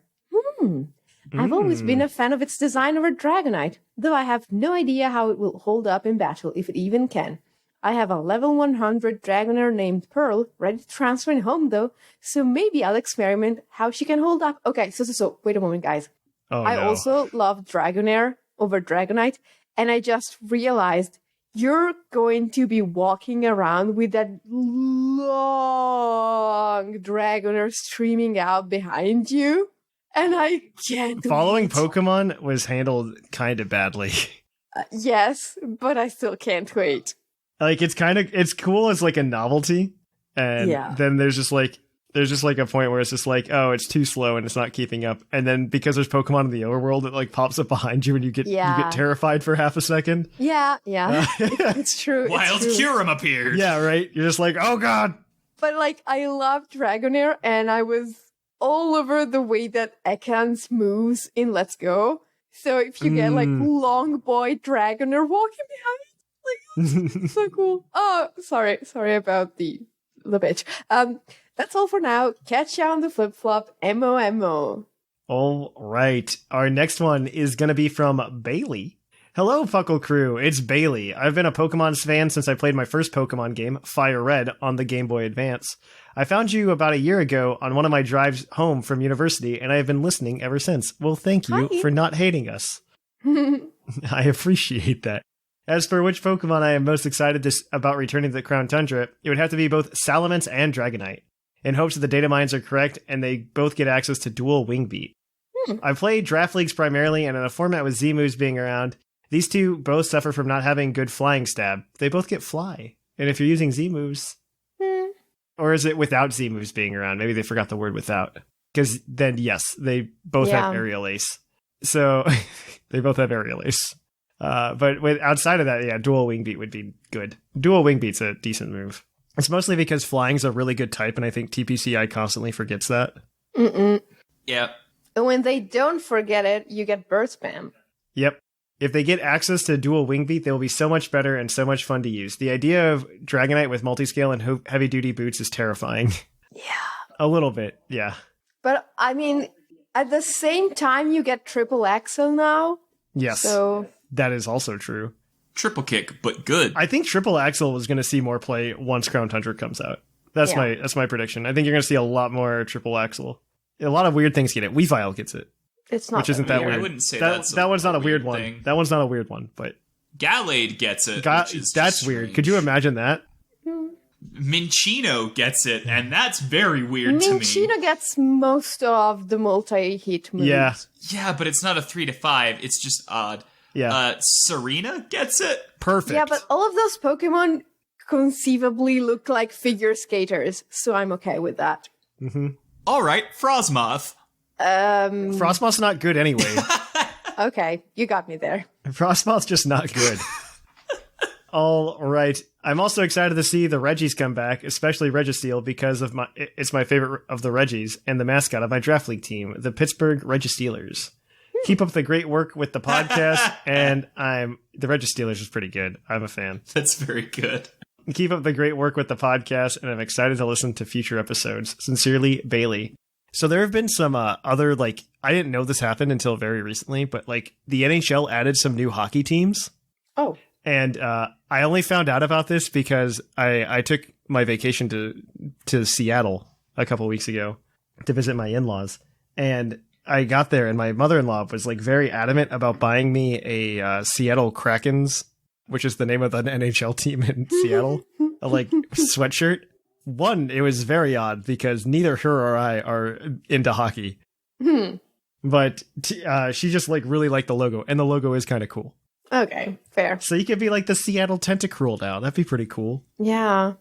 I've always been a fan of its design over Dragonite, though I have no idea how it will hold up in battle, if it even can. I have a level 100 Dragonair named Pearl, ready to transfer in home though, so maybe I'll experiment how she can hold up. Okay, so wait a moment, guys. I also love Dragonair over Dragonite, and I just realized you're going to be walking around with that long Dragonair streaming out behind you, and I can't
Following
wait.
Pokemon was handled kind of badly.
Yes, but I still can't wait.
Like, it's cool as, like, a novelty, and then there's just like a point where it's just like, oh, it's too slow and it's not keeping up. And then because there's Pokemon in the overworld, it, like, pops up behind you and you get terrified for half a second.
Yeah. It's true.
Wild Kyurem appeared.
Yeah, right? You're just like, oh god!
But, like, I love Dragonair, and I was all over the way that Ekans moves in Let's Go. So if you get, like, long boy Dragonair walking behind, like, so cool. Oh, sorry about the bitch. That's all for now. Catch you on the flip-flop. MOMO.
All right. Our next one is going to be from Bailey. Hello, PUCL crew. It's Bailey. I've been a Pokemon fan since I played my first Pokemon game, Fire Red, on the Game Boy Advance. I found you about a year ago on one of my drives home from university, and I have been listening ever since. Well, thank you for not hating us. I appreciate that. As for which Pokemon I am most excited about returning to the Crown Tundra, it would have to be both Salamence and Dragonite, in hopes that the data mines are correct and they both get access to dual Wing Beat. I've played draft leagues primarily, and in a format with Z-moves being around, These two both suffer from not having good flying stab. They both get fly. And if you're using Z moves, or is it without Z moves being around? Maybe they forgot the word without. Because then, yes, they both have aerial ace. So they both have aerial ace. But outside of that, yeah, dual wing beat would be good. Dual wing beat's a decent move. It's mostly because flying's a really good type, and I think TPCI constantly forgets that.
Yeah.
And when they don't forget it, you get bird spam.
Yep. If they get access to dual wing beat, they will be so much better and so much fun to use. The idea of Dragonite with multiscale and heavy duty boots is terrifying.
Yeah.
A little bit, yeah.
But I mean, at the same time, you get triple axle now.
Yes.
So
that is also true.
Triple kick, but good.
I think triple axle is going to see more play once Crown Tundra comes out. That's my prediction. I think you're going to see a lot more triple axle. A lot of weird things get it. Weavile gets it.
It's not
which isn't that weird.
I wouldn't say
that one's not a weird one. That one's not a weird one, but
Gallade gets it.
That's weird. Could you imagine that?
Minccino gets it, and that's very weird to me.
Minccino gets most of the multi-hit moves.
Yeah, but it's not a 3 to 5. It's just odd.
Yeah.
Serena gets it.
Perfect.
Yeah, but all of those Pokemon conceivably look like figure skaters, so I'm okay with that.
Mm-hmm.
All right, Frostmoth.
Frostmoth's not good anyway.
Okay, you got me there.
Frostmoth's just not good. All right. I'm also excited to see the Reggies come back, especially Registeel, because it's my favorite of the Reggies and the mascot of my draft league team, the Pittsburgh Registeelers. Keep up the great work with the podcast, and the Registeelers is pretty good. I'm a fan.
That's very good.
Keep up the great work with the podcast, and I'm excited to listen to future episodes. Sincerely, Bailey. So there have been some other, I didn't know this happened until very recently, but the NHL added some new hockey teams.
Oh.
And I only found out about this because I took my vacation to Seattle a couple weeks ago to visit my in-laws. And I got there and my mother-in-law was very adamant about buying me a Seattle Krakens, which is the name of the NHL team in Seattle, a sweatshirt. One, it was very odd because neither her or I are into hockey. But she just really liked the logo, and the logo is kind of cool.
Okay, fair.
So you could be like the Seattle Tentacruel now. That'd be pretty cool.
Yeah.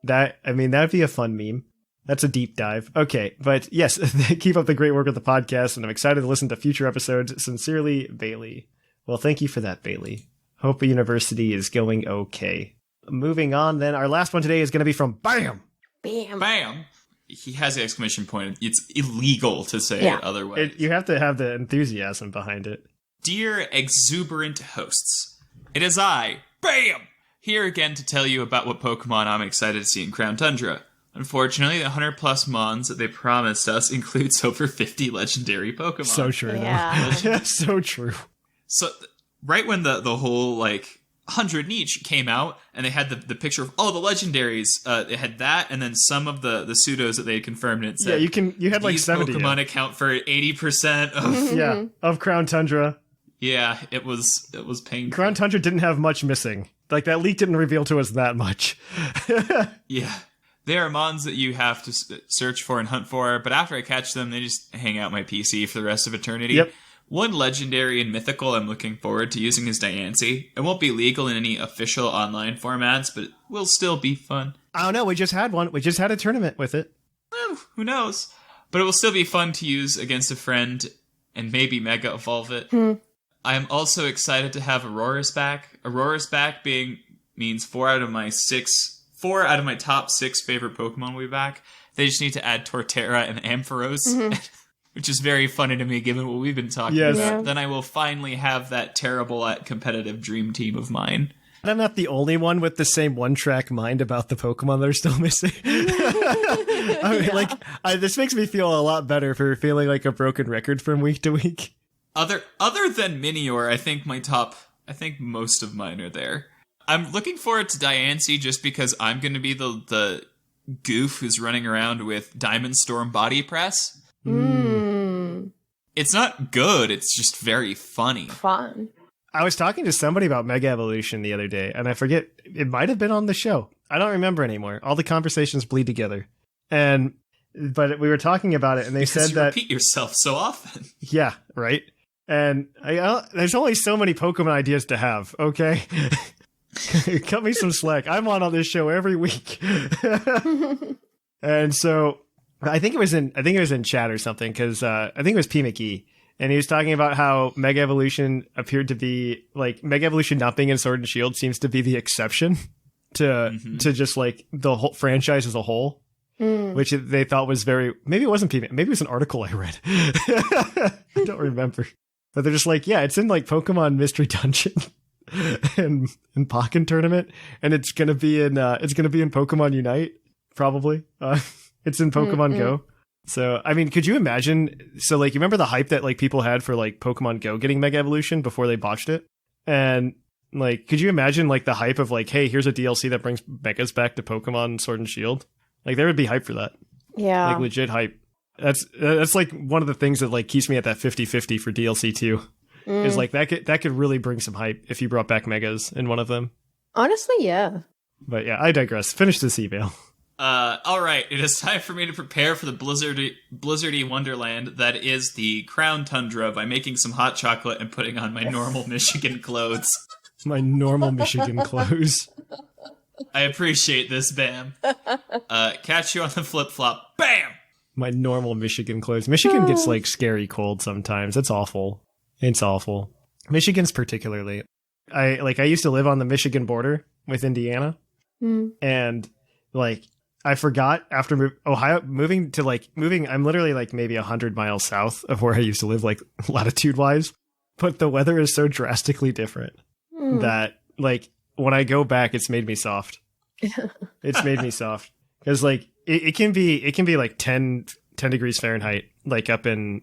That'd be a fun meme. That's a deep dive. Okay, but yes, keep up the great work with the podcast, and I'm excited to listen to future episodes. Sincerely, Bailey. Well, thank you for that, Bailey. Hope University is going okay. Moving on, then, our last one today is going to be from Bam!
Bam!
Bam! He has the exclamation point. It's illegal to say it otherwise.
You have to have the enthusiasm behind it.
Dear exuberant hosts, it is I, Bam! Here again to tell you about what Pokemon I'm excited to see in Crown Tundra. Unfortunately, the 100+ Mons that they promised us includes over 50 legendary Pokemon.
So true.
Yeah.
So true.
So, right when the whole, 100 each came out, and they had the picture of all the legendaries, they had that, and then some of the pseudos that they had confirmed, and it said,
you had
these
70
Pokemon account for 80% of...
of Crown Tundra.
Yeah, it was painful.
Crown Tundra didn't have much missing. That leak didn't reveal to us that much.
Yeah. There are mons that you have to search for and hunt for, but after I catch them, they just hang out my PC for the rest of eternity.
Yep.
One legendary and mythical I'm looking forward to using is Diancie. It won't be legal in any official online formats, but it will still be fun.
I don't know, we just had one. We just had a tournament with it.
Well, who knows? But it will still be fun to use against a friend and maybe Mega Evolve it. I am also excited to have Aurora's back. Aurora's back means 4 out of my top 6 favorite Pokemon will be back. They just need to add Torterra and Ampharos, which is very funny to me given what we've been talking about.
Yeah.
Then I will finally have that terrible at competitive dream team of mine.
I'm not the only one with the same one-track mind about the Pokemon that are still missing. This makes me feel a lot better for feeling like a broken record from week to week.
Other than Minior, I think most of mine are there. I'm looking forward to Diancie just because I'm going to be the goof who's running around with Diamond Storm Body Press. It's not good, it's just very funny.
Fun.
I was talking to somebody about Mega Evolution the other day, and I forget, it might have been on the show. I don't remember anymore. All the conversations bleed together. But we were talking about it, and they said
you
that...
repeat yourself so often.
Yeah, right? And there's only so many Pokemon ideas to have, okay? Cut me some slack. I'm on this show every week. And so I think it was in chat or something, because I think it was P. McGee. And he was talking about how Mega Evolution appeared to be, like, Mega Evolution not being in Sword and Shield seems to be the exception to just, like, the whole franchise as a whole. Which they thought was maybe it wasn't PvP, maybe it was an article I read. I don't remember. But they're just like, yeah, it's in like Pokemon Mystery Dungeon and Pokken Tournament, and it's gonna be in Pokemon Unite, probably. It's in Pokemon Go. So I mean, could you imagine? So like, you remember the hype that like people had for like Pokemon Go getting Mega Evolution before they botched it? And like, could you imagine like the hype of like, hey, here's a DLC that brings Megas back to Pokemon Sword and Shield? Like, there would be hype for that.
Yeah.
Like, legit hype. That's like one of the things that like keeps me at that 50-50 for DLC 2. Is like that could really bring some hype if you brought back Megas in one of them.
Honestly, yeah.
But yeah, I digress. Finish this email.
All right, it is time for me to prepare for the blizzardy wonderland that is the Crown Tundra by making some hot chocolate and putting on my normal Michigan clothes.
My normal Michigan clothes.
I appreciate this, Bam. Catch you on the flip-flop. Bam!
My normal Michigan clothes. Michigan gets, like, scary cold sometimes. It's awful. It's awful. Michigan's particularly. I used to live on the Michigan border with Indiana. And, like, I forgot after moving, I'm literally, like, maybe 100 miles south of where I used to live, like, latitude-wise. But the weather is so drastically different that, like, when I go back, it's made me soft. It's made me soft. Because, like, it can be like 10 degrees Fahrenheit, like up in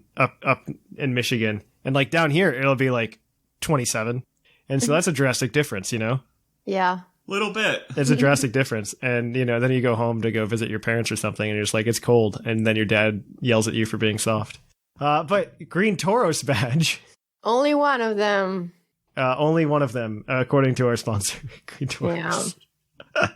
Michigan. And like down here, it'll be like 27. And so that's a drastic difference, you know?
Yeah.
Little bit.
It's a drastic difference. And, you know, then you go home to go visit your parents or something, and you're just like, it's cold. And then your dad yells at you for being soft. But Green Tauros badge.
Only one of them.
Only one of them, according to our sponsor, Green Tauros.
Yeah.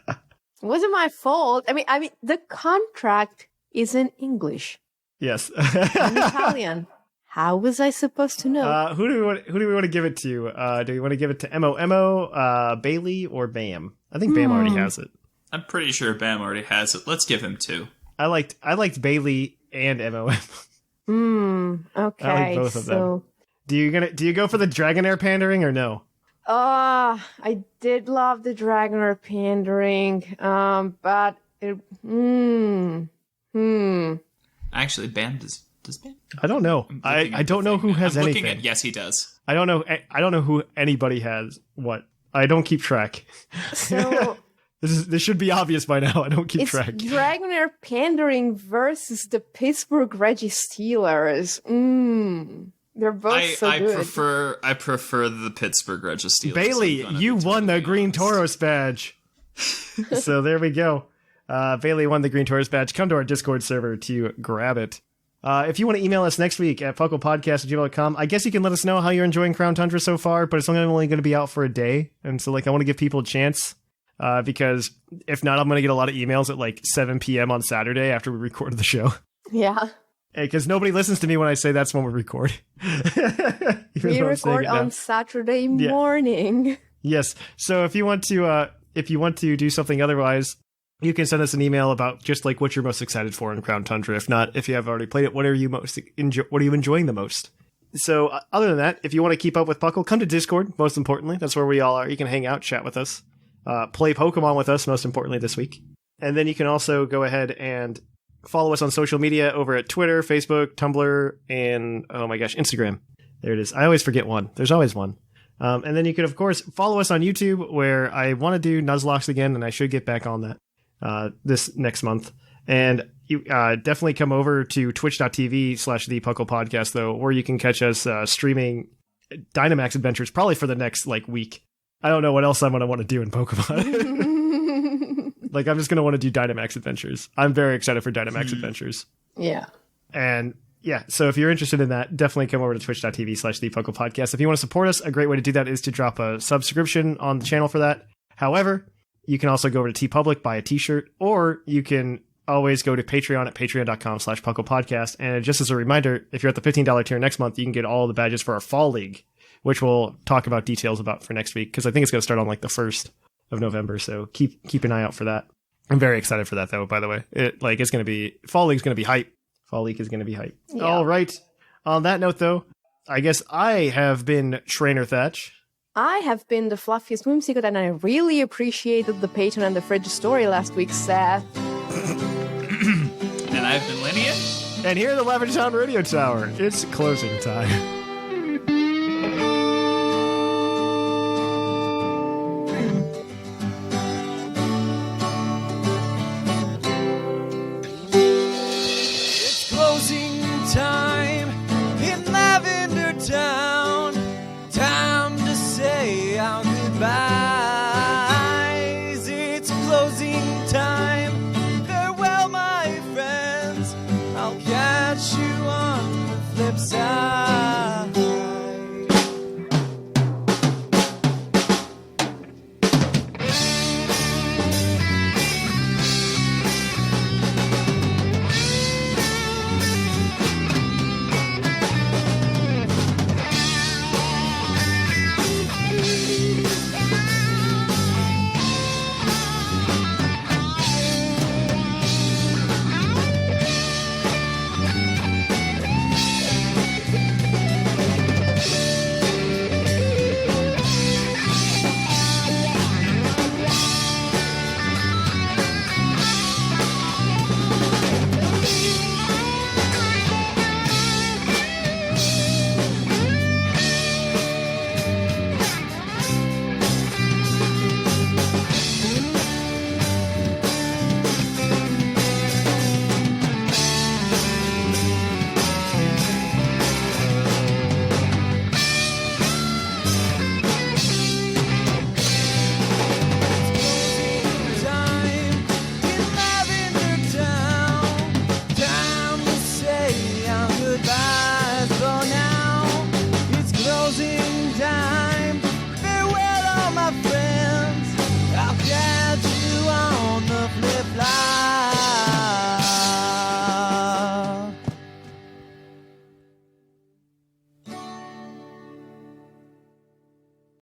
It wasn't my fault. I mean, the contract is in English.
Yes.
I'm Italian. How was I supposed to know?
Who do we want to give it to? Do we want to give it to Mo, Bailey, or Bam? I think Bam already has it.
I'm pretty sure Bam already has it. Let's give him 2.
I liked Bailey and Mo.
Okay.
I like both of them. Do you go for the Dragonair pandering or no?
I did love the Dragonair pandering, but it,
Actually, Bam does Bam?
I don't know. I don't know who has anything.
Yes, he does.
I don't know who anybody has what. I don't keep track.
So
this should be obvious by now. I don't keep track.
It's Dragonair pandering versus the Pittsburgh Reggie Steelers. They're both so good.
I prefer the Pittsburgh Reggie Steelers.
Bailey, you won the Green Tauros badge. So there we go. Bailey won the Green Tauros badge. Come to our Discord server to grab it. If you want to email us next week at puclpodcast@gmail.com, I guess you can let us know how you're enjoying Crown Tundra so far, but it's only going to be out for a day. And so, like, I want to give people a chance, because if not, I'm going to get a lot of emails at, like, 7 p.m. on Saturday after we recorded the show.
Yeah.
Because nobody listens to me when I say that's when we record.
We record on Saturday morning. Yeah.
Yes. So if you want to do something otherwise, you can send us an email about just like what you're most excited for in Crown Tundra. If not, if you have already played it, what are you enjoying the most? So other than that, if you want to keep up with PUCL, come to Discord. Most importantly, that's where we all are. You can hang out, chat with us, play Pokemon with us. Most importantly, this week, and then you can also go ahead and follow us on social media over at Twitter, Facebook, Tumblr, and oh my gosh, Instagram. There it is. I always forget one. There's always one. And then you can, of course, follow us on YouTube, where I want to do Nuzlocke again, and I should get back on that this next month. And you definitely come over to twitch.tv/the PUCL Podcast, though, where you can catch us streaming Dynamax adventures probably for the next week. I don't know what else I'm going to want to do in Pokemon. Like, I'm just going to want to do Dynamax adventures. I'm very excited for Dynamax adventures.
Yeah.
And yeah, so if you're interested in that, definitely come over to twitch.tv/the PUCL Podcast. If you want to support us, a great way to do that is to drop a subscription on the channel for that. However, you can also go over to TeePublic, buy a t-shirt, or you can always go to Patreon at patreon.com/PuclPodcast. And just as a reminder, if you're at the $15 tier next month, you can get all the badges for our Fall League, which we'll talk about details about for next week, because I think it's going to start on like the 1st of November. So keep an eye out for that. I'm very excited for that, though, by the way. It's going to be, Fall League's going to be hype. Fall League is going to be hype. Yeah. All right. On that note, though, I guess I have been Trainer Thatch.
I have been the fluffiest Whimsicott, and I really appreciated the Peyton and the Fridge story last week, Seth.
And I've been Lynian.
And here at the Lavender Town Radio Tower, it's closing time.